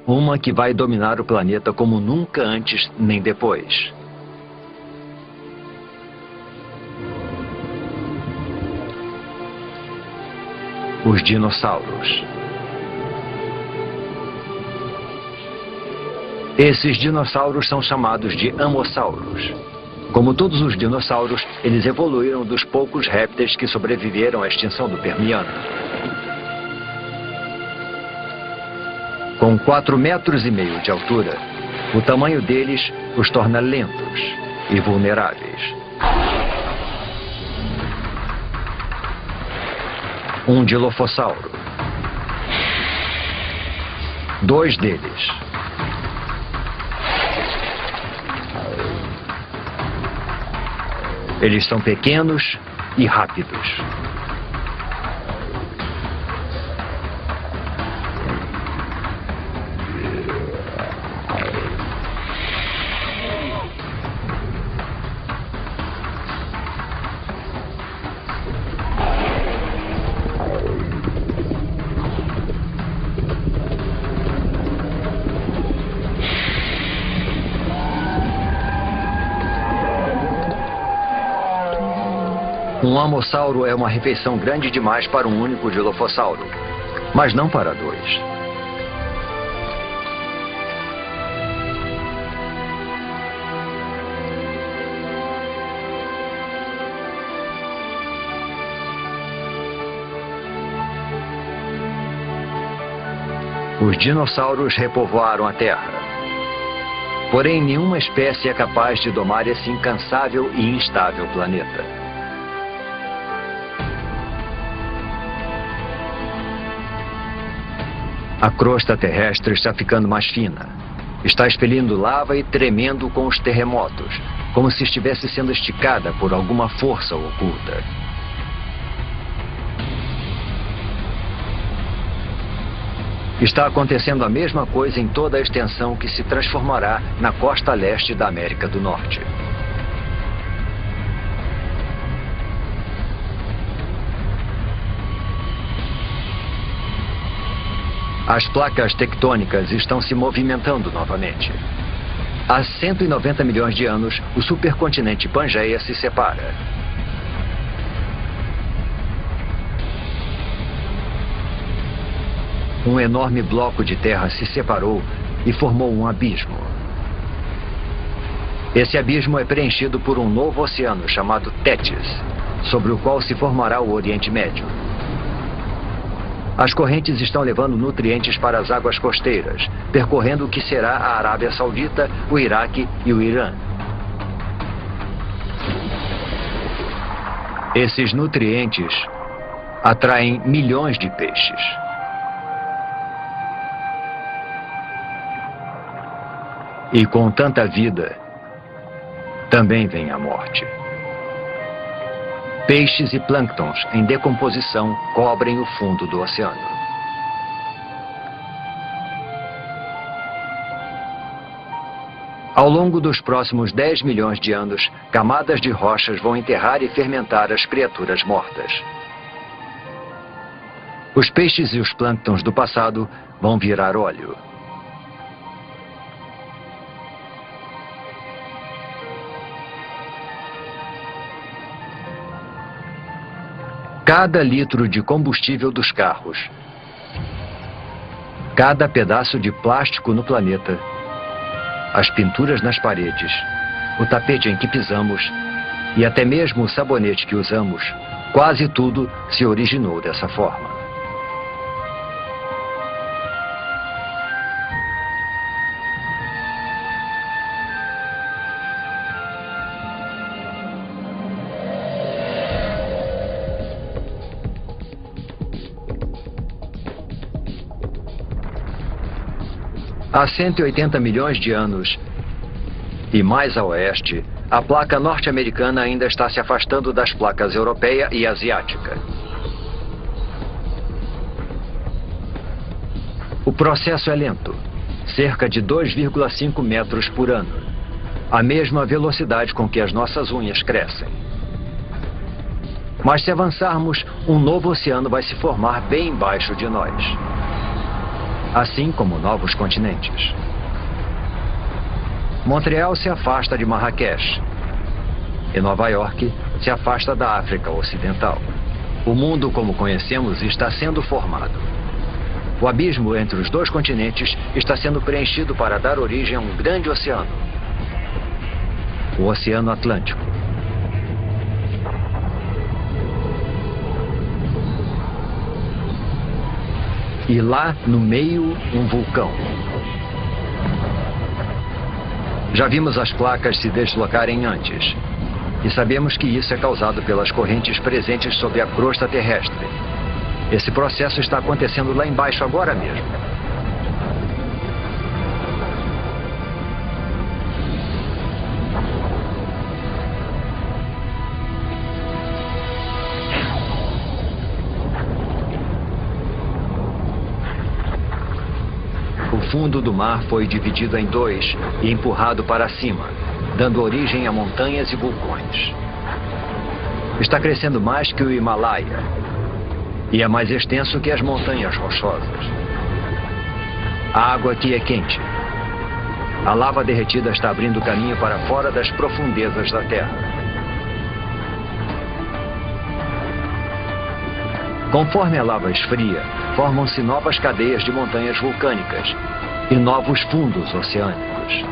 Uma que vai dominar o planeta como nunca antes nem depois. Os dinossauros. Esses dinossauros são chamados de amossauros. Como todos os dinossauros, eles evoluíram dos poucos répteis que sobreviveram à extinção do Permiano. Com 4,5 metros de altura, o tamanho deles os torna lentos e vulneráveis. Um dilofossauro. 2 deles. Eles são pequenos e rápidos. Um amossauro é uma refeição grande demais para um único dilofossauro, mas não para 2. Os dinossauros repovoaram a Terra. Porém, nenhuma espécie é capaz de domar esse incansável e instável planeta. A crosta terrestre está ficando mais fina. Está expelindo lava e tremendo com os terremotos, como se estivesse sendo esticada por alguma força oculta. Está acontecendo a mesma coisa em toda a extensão que se transformará na costa leste da América do Norte. As placas tectônicas estão se movimentando novamente. Há 190 milhões de anos, o supercontinente Pangeia se separa. Um enorme bloco de terra se separou e formou um abismo. Esse abismo é preenchido por um novo oceano chamado Tétis, sobre o qual se formará o Oriente Médio. As correntes estão levando nutrientes para as águas costeiras, percorrendo o que será a Arábia Saudita, o Iraque e o Irã. Esses nutrientes atraem milhões de peixes. E com tanta vida, também vem a morte. Peixes e plânctons em decomposição cobrem o fundo do oceano. Ao longo dos próximos 10 milhões de anos, camadas de rochas vão enterrar e fermentar as criaturas mortas. Os peixes e os plânctons do passado vão virar óleo. Cada litro de combustível dos carros, cada pedaço de plástico no planeta, as pinturas nas paredes, o tapete em que pisamos e até mesmo o sabonete que usamos, quase tudo se originou dessa forma. Há 180 milhões de anos, e mais a oeste, a placa norte-americana ainda está se afastando das placas europeia e asiática. O processo é lento, cerca de 2,5 metros por ano, a mesma velocidade com que as nossas unhas crescem. Mas se avançarmos, um novo oceano vai se formar bem embaixo de nós. Assim como novos continentes. Montreal se afasta de Marrakech e Nova York se afasta da África Ocidental. O mundo como conhecemos está sendo formado. O abismo entre os dois continentes está sendo preenchido para dar origem a um grande oceano. O Oceano Atlântico. E lá, no meio, um vulcão. Já vimos as placas se deslocarem antes. E sabemos que isso é causado pelas correntes presentes sob a crosta terrestre. Esse processo está acontecendo lá embaixo agora mesmo. O fundo do mar foi dividido em dois e empurrado para cima, dando origem a montanhas e vulcões. Está crescendo mais que o Himalaia e é mais extenso que as montanhas rochosas. A água aqui é quente. A lava derretida está abrindo caminho para fora das profundezas da Terra. Conforme a lava esfria, formam-se novas cadeias de montanhas vulcânicas e novos fundos oceânicos.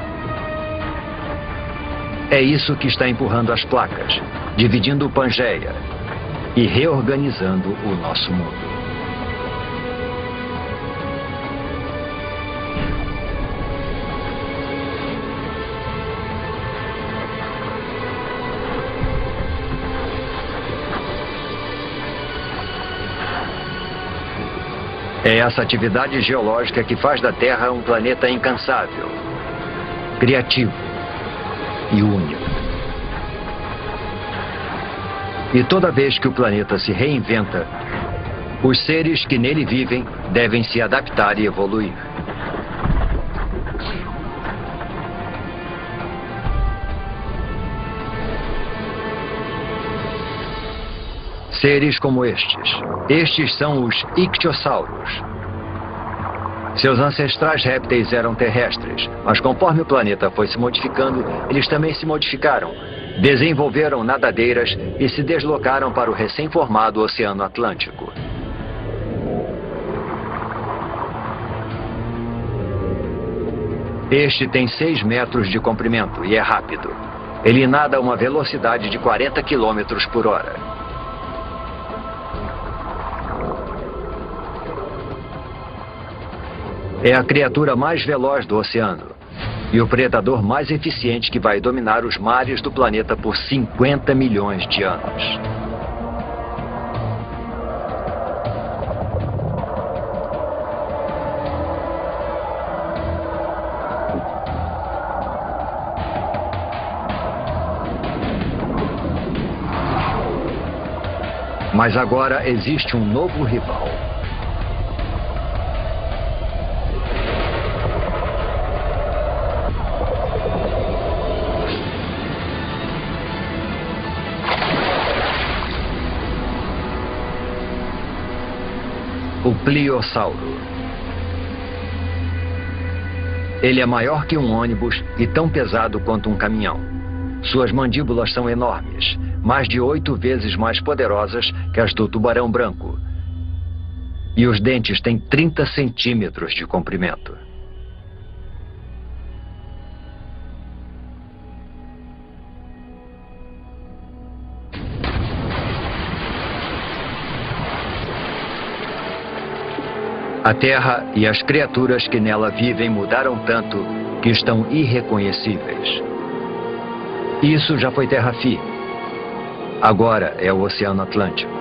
É isso que está empurrando as placas, dividindo o Pangeia e reorganizando o nosso mundo. É essa atividade geológica que faz da Terra um planeta incansável, criativo e único. E toda vez que o planeta se reinventa, os seres que nele vivem devem se adaptar e evoluir. Seres como estes. Estes são os ictiossauros. Seus ancestrais répteis eram terrestres, mas conforme o planeta foi se modificando, eles também se modificaram, desenvolveram nadadeiras e se deslocaram para o recém-formado Oceano Atlântico. Este tem 6 metros de comprimento e é rápido. Ele nada a uma velocidade de 40 quilômetros por hora. É a criatura mais veloz do oceano e o predador mais eficiente que vai dominar os mares do planeta por 50 milhões de anos. Mas agora existe um novo rival. O Pliossauro. Ele é maior que um ônibus e tão pesado quanto um caminhão. Suas mandíbulas são enormes, mais de 8 vezes mais poderosas que as do tubarão branco. E os dentes têm 30 centímetros de comprimento. A Terra e as criaturas que nela vivem mudaram tanto que estão irreconhecíveis. Isso já foi terra firme. Agora é o Oceano Atlântico.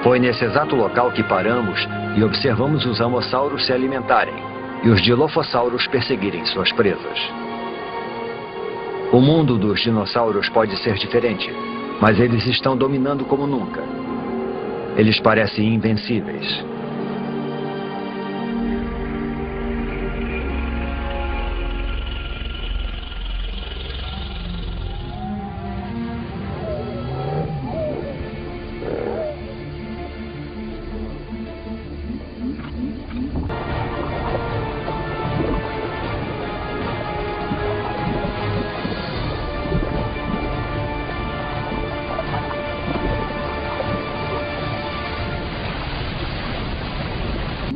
Foi nesse exato local que paramos e observamos os amossauros se alimentarem e os dilofossauros perseguirem suas presas. O mundo dos dinossauros pode ser diferente, mas eles estão dominando como nunca. Eles parecem invencíveis.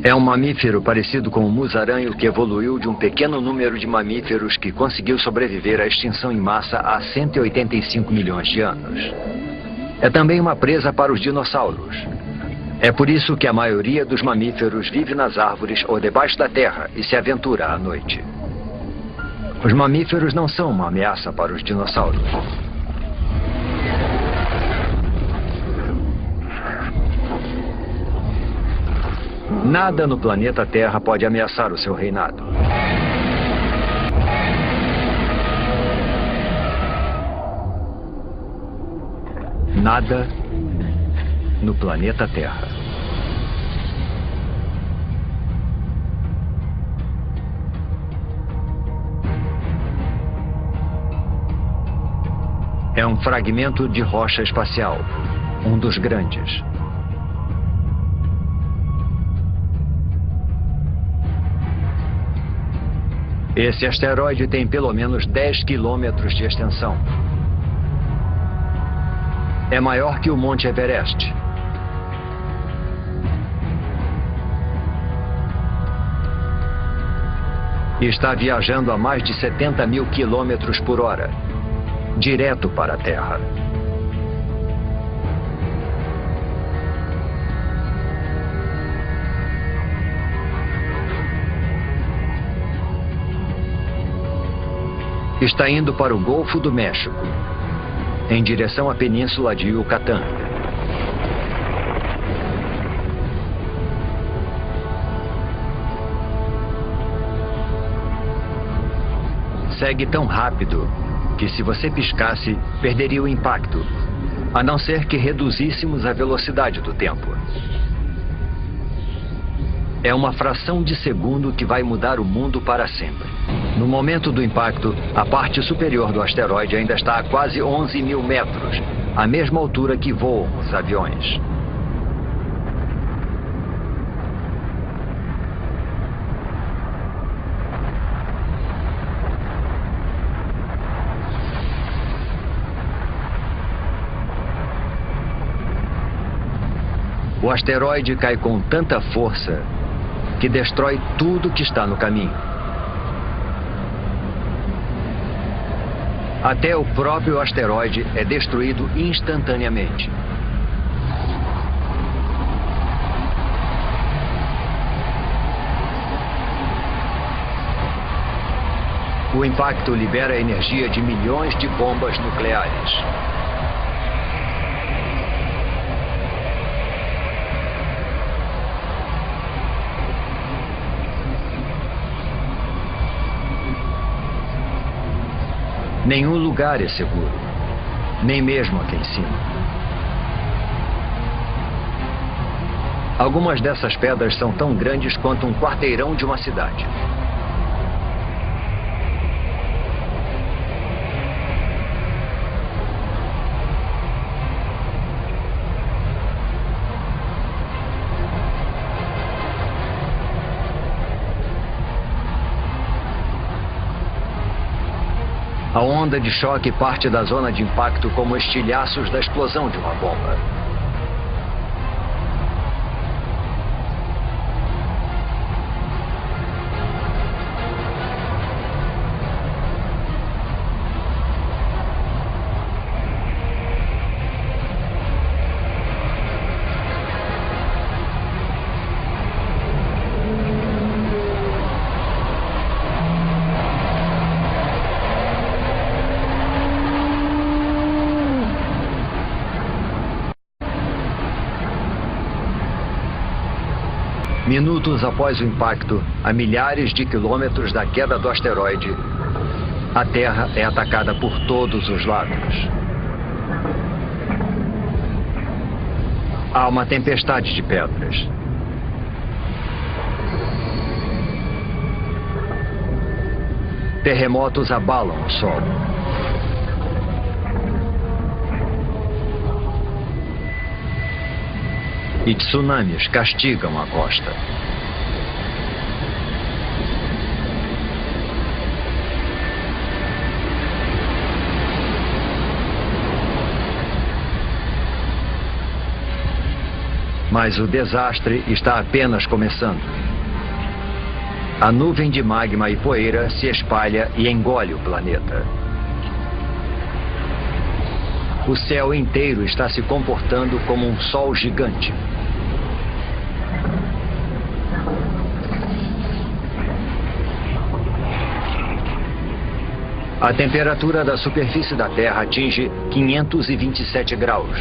É um mamífero parecido com o musaranho que evoluiu de um pequeno número de mamíferos que conseguiu sobreviver à extinção em massa há 185 milhões de anos. É também uma presa para os dinossauros. É por isso que a maioria dos mamíferos vive nas árvores ou debaixo da terra e se aventura à noite. Os mamíferos não são uma ameaça para os dinossauros. Nada no planeta Terra pode ameaçar o seu reinado. Nada no planeta Terra. É um fragmento de rocha espacial, um dos grandes. Esse asteroide tem pelo menos 10 quilômetros de extensão. É maior que o Monte Everest. E está viajando a mais de 70 mil quilômetros por hora, direto para a Terra. Está indo para o Golfo do México, em direção à Península de Yucatán. Segue tão rápido que, se você piscasse, perderia o impacto, a não ser que reduzíssemos a velocidade do tempo. É uma fração de segundo que vai mudar o mundo para sempre. No momento do impacto, a parte superior do asteroide ainda está a quase 11 mil metros, a mesma altura que voam os aviões. O asteroide cai com tanta força que destrói tudo que está no caminho. Até o próprio asteroide é destruído instantaneamente. O impacto libera a energia de milhões de bombas nucleares. Nenhum lugar é seguro, nem mesmo aqui em cima. Algumas dessas pedras são tão grandes quanto um quarteirão de uma cidade. A onda de choque parte da zona de impacto como estilhaços da explosão de uma bomba. Minutos após o impacto, a milhares de quilômetros da queda do asteroide, a Terra é atacada por todos os lados. Há uma tempestade de pedras. Terremotos abalam o solo. E tsunamis castigam a costa. Mas o desastre está apenas começando. A nuvem de magma e poeira se espalha e engole o planeta. O céu inteiro está se comportando como um sol gigante. A temperatura da superfície da Terra atinge 527 graus.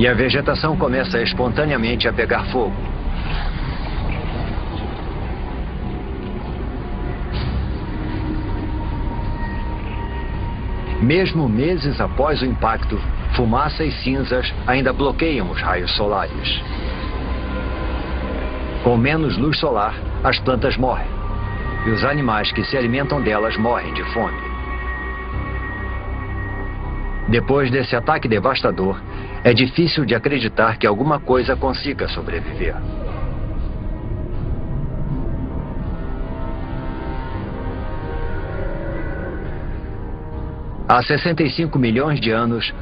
E a vegetação começa espontaneamente a pegar fogo. Mesmo meses após o impacto, fumaça e cinzas ainda bloqueiam os raios solares. Com menos luz solar, as plantas morrem. E os animais que se alimentam delas morrem de fome. Depois desse ataque devastador, é difícil de acreditar que alguma coisa consiga sobreviver. Há 65 milhões de anos,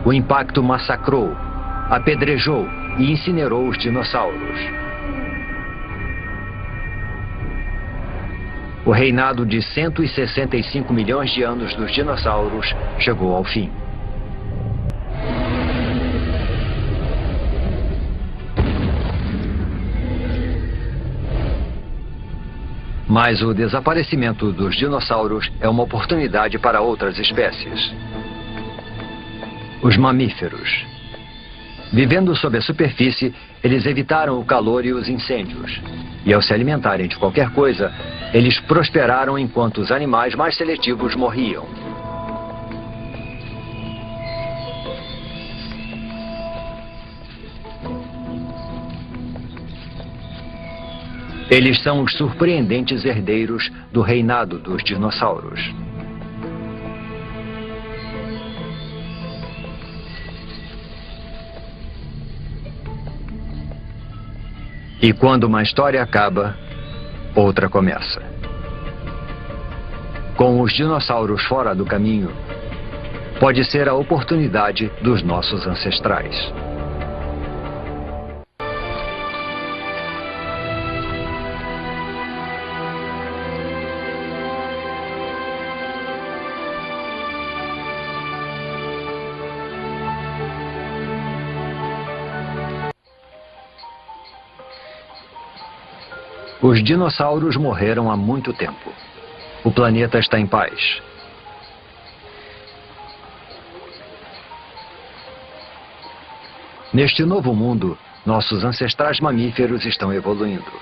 o impacto massacrou, apedrejou e incinerou os dinossauros. O reinado de 165 milhões de anos dos dinossauros chegou ao fim. Mas o desaparecimento dos dinossauros é uma oportunidade para outras espécies. Os mamíferos. Vivendo sob a superfície, eles evitaram o calor e os incêndios. E ao se alimentarem de qualquer coisa, eles prosperaram enquanto os animais mais seletivos morriam. Eles são os surpreendentes herdeiros do reinado dos dinossauros. E quando uma história acaba, outra começa. Com os dinossauros fora do caminho, pode ser a oportunidade dos nossos ancestrais. Os dinossauros morreram há muito tempo. O planeta está em paz. Neste novo mundo, nossos ancestrais mamíferos estão evoluindo.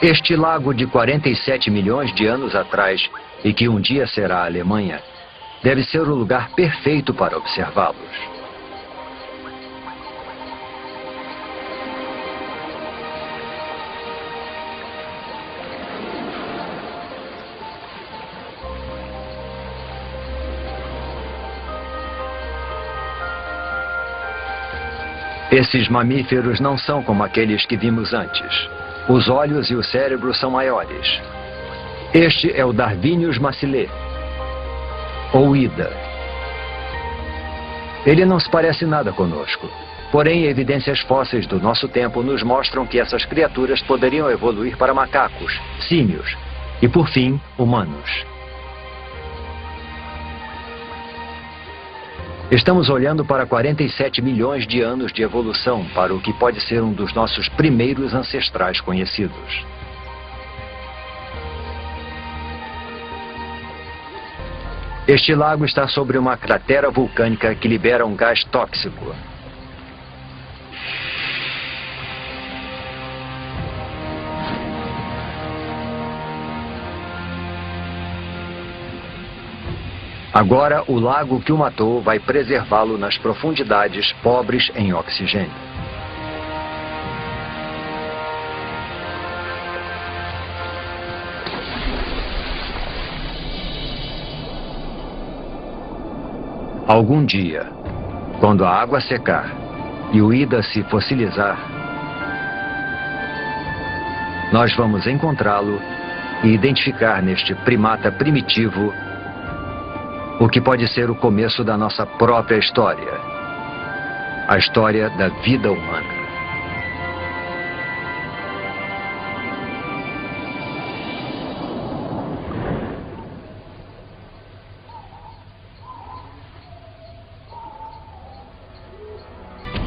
Este lago de 47 milhões de anos atrás, e que um dia será a Alemanha, deve ser o lugar perfeito para observá-los. Esses mamíferos não são como aqueles que vimos antes. Os olhos e o cérebro são maiores. Este é o Darwinius massilae, ou Ida. Ele não se parece nada conosco. Porém, evidências fósseis do nosso tempo nos mostram que essas criaturas poderiam evoluir para macacos, símios e, por fim, humanos. Estamos olhando para 47 milhões de anos de evolução para o que pode ser um dos nossos primeiros ancestrais conhecidos. Este lago está sobre uma cratera vulcânica que libera um gás tóxico. Agora, o lago que o matou vai preservá-lo nas profundidades pobres em oxigênio. Algum dia, quando a água secar e o Ida se fossilizar, Nós vamos encontrá-lo e identificar neste primata primitivo o que pode ser o começo da nossa própria história. A história da vida humana.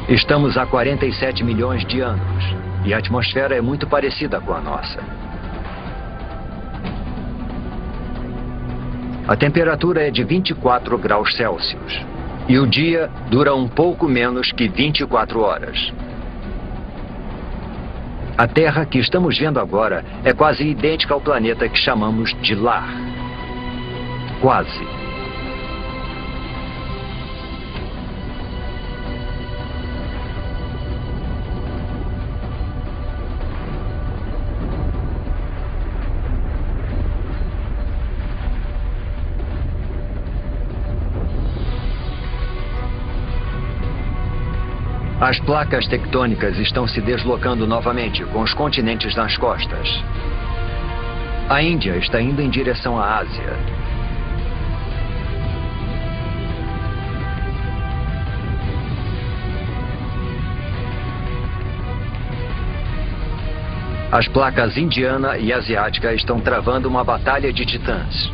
Estamos há 47 milhões de anos e a atmosfera é muito parecida com a nossa. A temperatura é de 24 graus Celsius e o dia dura um pouco menos que 24 horas. A Terra que estamos vendo agora é quase idêntica ao planeta que chamamos de lar. Quase. As placas tectônicas estão se deslocando novamente, com os continentes nas costas. A Índia está indo em direção à Ásia. As placas indiana e asiática estão travando uma batalha de titãs.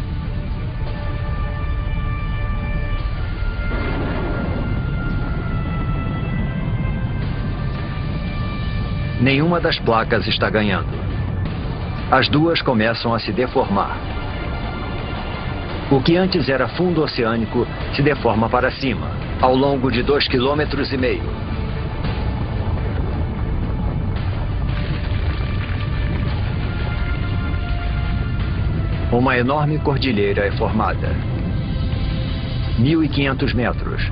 Nenhuma das placas está ganhando. As duas começam a se deformar. O que antes era fundo oceânico se deforma para cima, ao longo de 2,5 km. Uma enorme cordilheira é formada. 1.500 metros.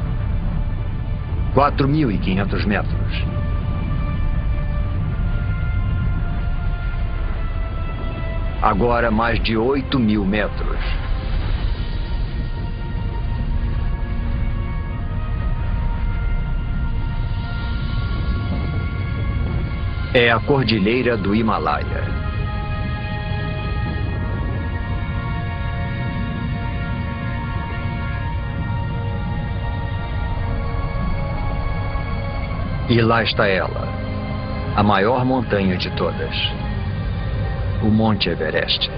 4.500 metros. Agora mais de 8.000 metros. É a Cordilheira do Himalaia. E lá está ela, a maior montanha de todas. O Monte Everest.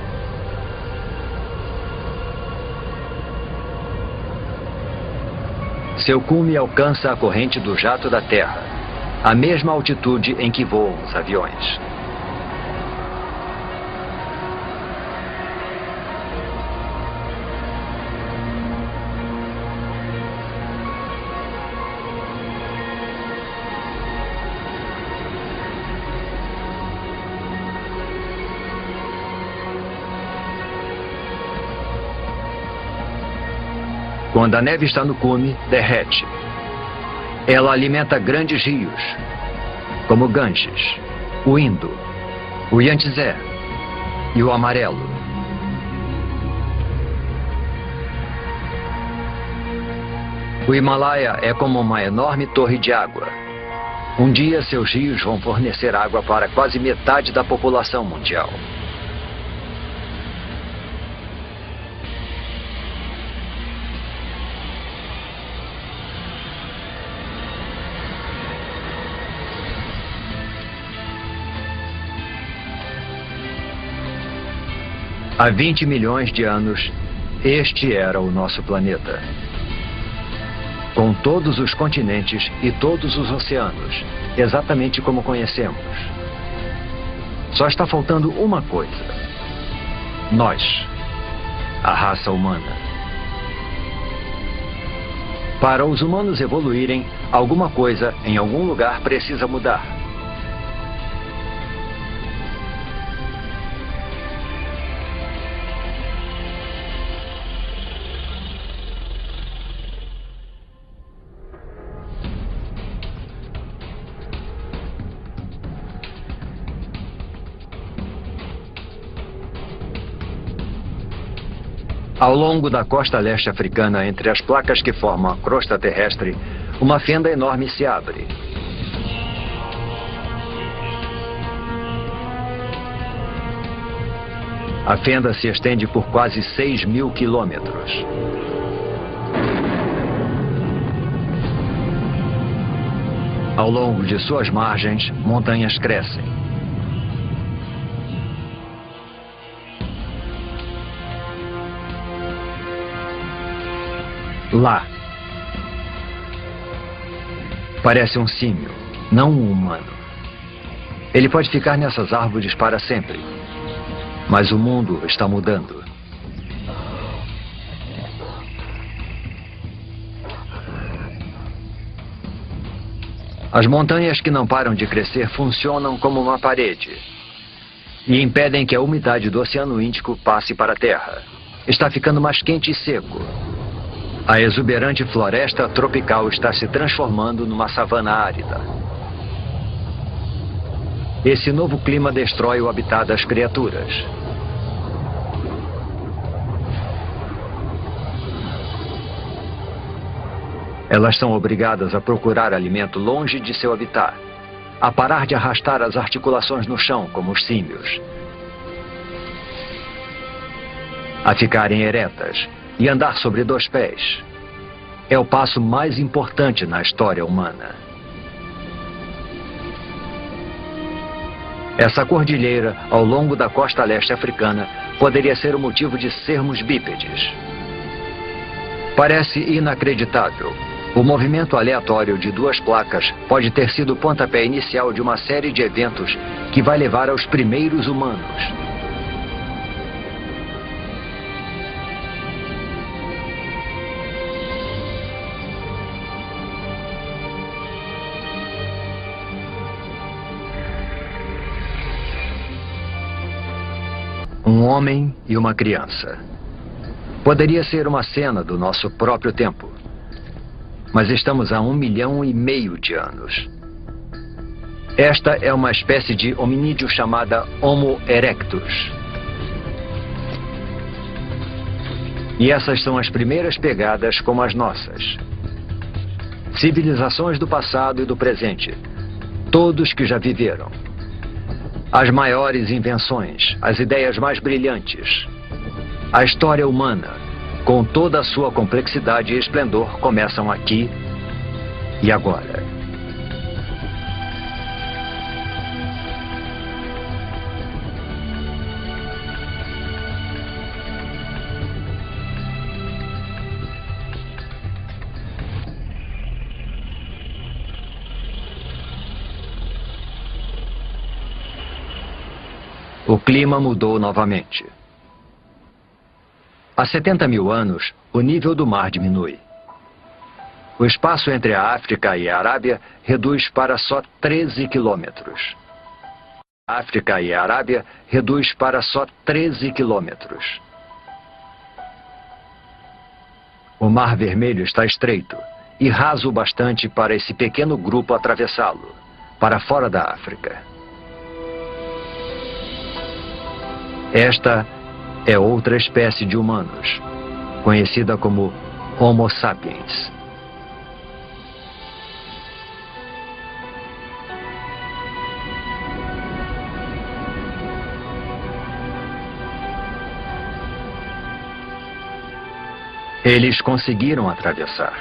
Seu cume alcança a corrente do jato da Terra, a mesma altitude em que voam os aviões. Quando a neve está no cume, derrete. Ela alimenta grandes rios, como o Ganges, o Indo, o Yangtze e o Amarelo. O Himalaia é como uma enorme torre de água. Um dia seus rios vão fornecer água para quase metade da população mundial. Há 20 milhões de anos, este era o nosso planeta. Com todos os continentes e todos os oceanos, exatamente como conhecemos. Só está faltando uma coisa. Nós, a raça humana. Para os humanos evoluírem, alguma coisa em algum lugar precisa mudar. Ao longo da costa leste africana, entre as placas que formam a crosta terrestre, uma fenda enorme se abre. A fenda se estende por quase 6.000 quilômetros. Ao longo de suas margens, montanhas crescem. Lá. Parece um símio, não um humano. Ele pode ficar nessas árvores para sempre. Mas o mundo está mudando. As montanhas que não param de crescer funcionam como uma parede e impedem que a umidade do Oceano Índico passe para a Terra. Está ficando mais quente e seco. A exuberante floresta tropical está se transformando numa savana árida. Esse novo clima destrói o habitat das criaturas. Elas são obrigadas a procurar alimento longe de seu habitat, a parar de arrastar as articulações no chão, como os símios, a ficarem eretas e andar sobre 2 pés. É o passo mais importante na história humana. Essa cordilheira, ao longo da costa leste africana, poderia ser o motivo de sermos bípedes. Parece inacreditável. O movimento aleatório de 2 placas pode ter sido o pontapé inicial de uma série de eventos que vai levar aos primeiros humanos. Um homem e uma criança. Poderia ser uma cena do nosso próprio tempo. Mas estamos há 1,5 milhão de anos. Esta é uma espécie de hominídeo chamada Homo erectus. E essas são as primeiras pegadas como as nossas. Civilizações do passado e do presente. Todos que já viveram. As maiores invenções, as ideias mais brilhantes. A história humana, com toda a sua complexidade e esplendor, começam aqui e agora. O clima mudou novamente. Há 70.000 anos, o nível do mar diminui. O espaço entre a África e a Arábia reduz para só 13 quilômetros. A África e a Arábia reduz para só 13 quilômetros. O Mar Vermelho está estreito e raso o bastante para esse pequeno grupo atravessá-lo, para fora da África. Esta é outra espécie de humanos, conhecida como Homo sapiens. Eles conseguiram atravessar.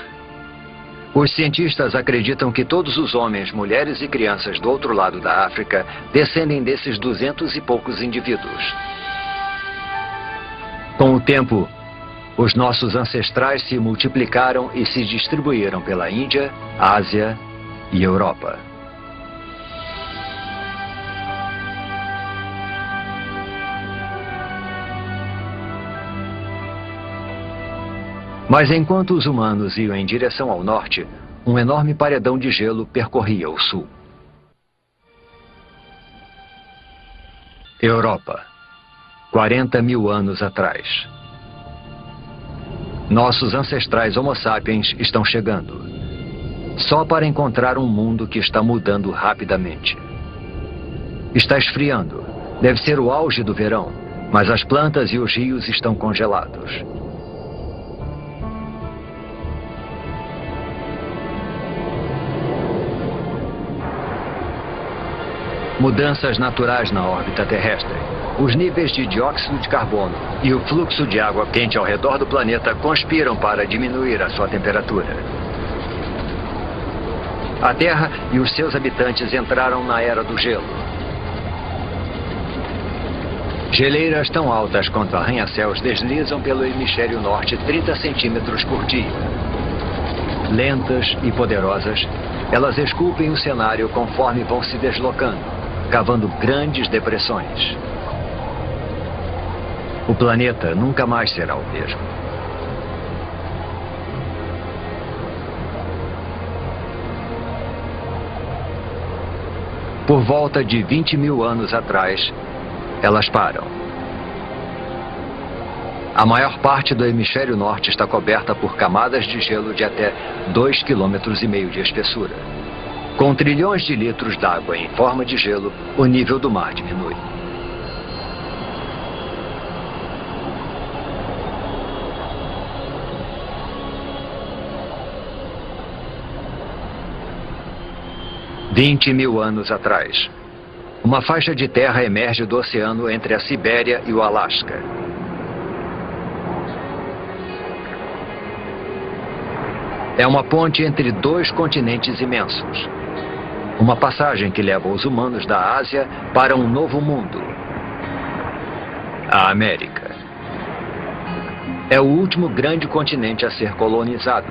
Os cientistas acreditam que todos os homens, mulheres e crianças do outro lado da África descendem desses 200 e poucos indivíduos. Com o tempo, os nossos ancestrais se multiplicaram e se distribuíram pela Índia, Ásia e Europa. Mas enquanto os humanos iam em direção ao norte, um enorme paredão de gelo percorria o sul. Europa. 40.000 anos atrás. Nossos ancestrais Homo sapiens estão chegando. Só para encontrar um mundo que está mudando rapidamente. Está esfriando. Deve ser o auge do verão, mas as plantas e os rios estão congelados. Mudanças naturais na órbita terrestre. Os níveis de dióxido de carbono e o fluxo de água quente ao redor do planeta conspiram para diminuir a sua temperatura. A Terra e os seus habitantes entraram na era do gelo. Geleiras tão altas quanto arranha-céus deslizam pelo hemisfério norte 30 centímetros por dia. Lentas e poderosas, elas esculpem o cenário conforme vão se deslocando, cavando grandes depressões. O planeta nunca mais será o mesmo. Por volta de 20 mil anos atrás, elas param. A maior parte do hemisfério norte está coberta por camadas de gelo de até 2,5 km de espessura. Com trilhões de litros d'água em forma de gelo, o nível do mar diminui. "20 mil anos atrás, uma faixa de terra emerge do oceano entre a Sibéria e o Alasca. É uma ponte entre dois continentes imensos. Uma passagem que leva os humanos da Ásia para um novo mundo. A América. É o último grande continente a ser colonizado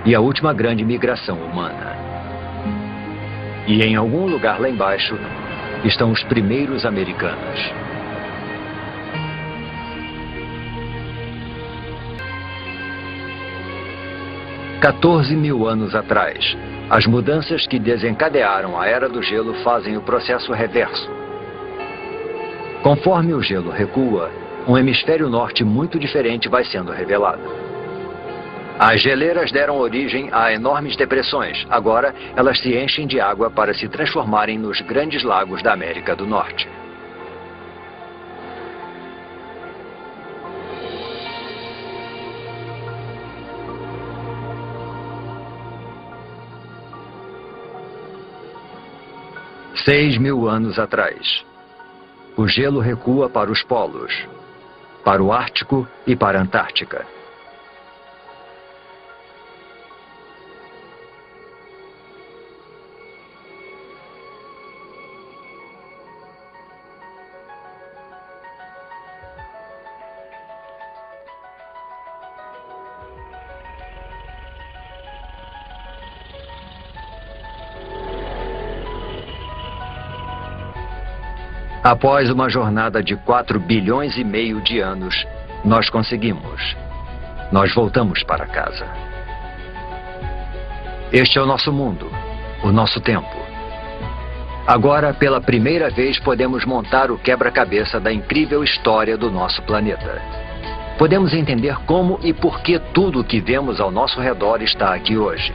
e a última grande migração humana. E em algum lugar lá embaixo estão os primeiros americanos. "14 mil anos atrás, as mudanças que desencadearam a Era do Gelo fazem o processo reverso. Conforme o gelo recua, um hemisfério norte muito diferente vai sendo revelado. As geleiras deram origem a enormes depressões. Agora, elas se enchem de água para se transformarem nos grandes lagos da América do Norte. "6 mil anos atrás, o gelo recua para os polos, para o Ártico e para a Antártica. Após uma jornada de 4 bilhões e meio de anos, nós conseguimos. Nós voltamos para casa. Este é o nosso mundo, o nosso tempo. Agora, pela primeira vez, podemos montar o quebra-cabeça da incrível história do nosso planeta. Podemos entender como e por que tudo o que vemos ao nosso redor está aqui hoje.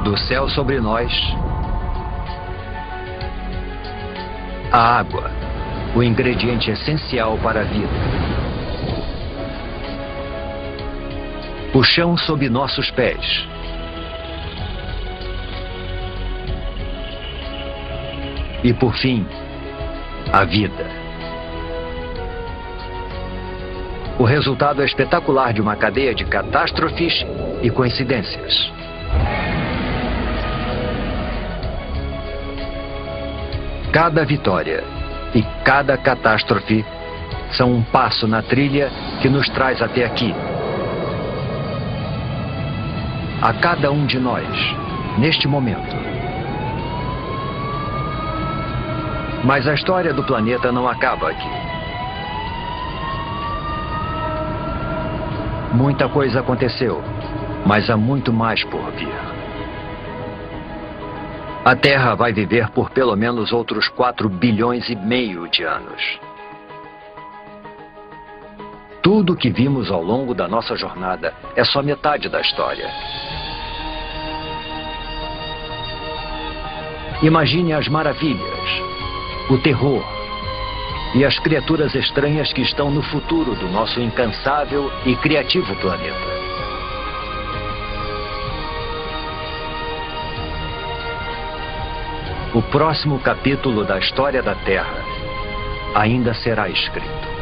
Do céu sobre nós, a água, o ingrediente essencial para a vida. O chão sob nossos pés. E por fim, a vida. O resultado é espetacular de uma cadeia de catástrofes e coincidências. Cada vitória e cada catástrofe são um passo na trilha que nos traz até aqui. A cada um de nós, neste momento. Mas a história do planeta não acaba aqui. Muita coisa aconteceu, mas há muito mais por vir. A Terra vai viver por pelo menos outros 4 bilhões e meio de anos. Tudo que vimos ao longo da nossa jornada é só metade da história. Imagine as maravilhas, o terror e as criaturas estranhas que estão no futuro do nosso incansável e criativo planeta. O próximo capítulo da história da Terra ainda será escrito.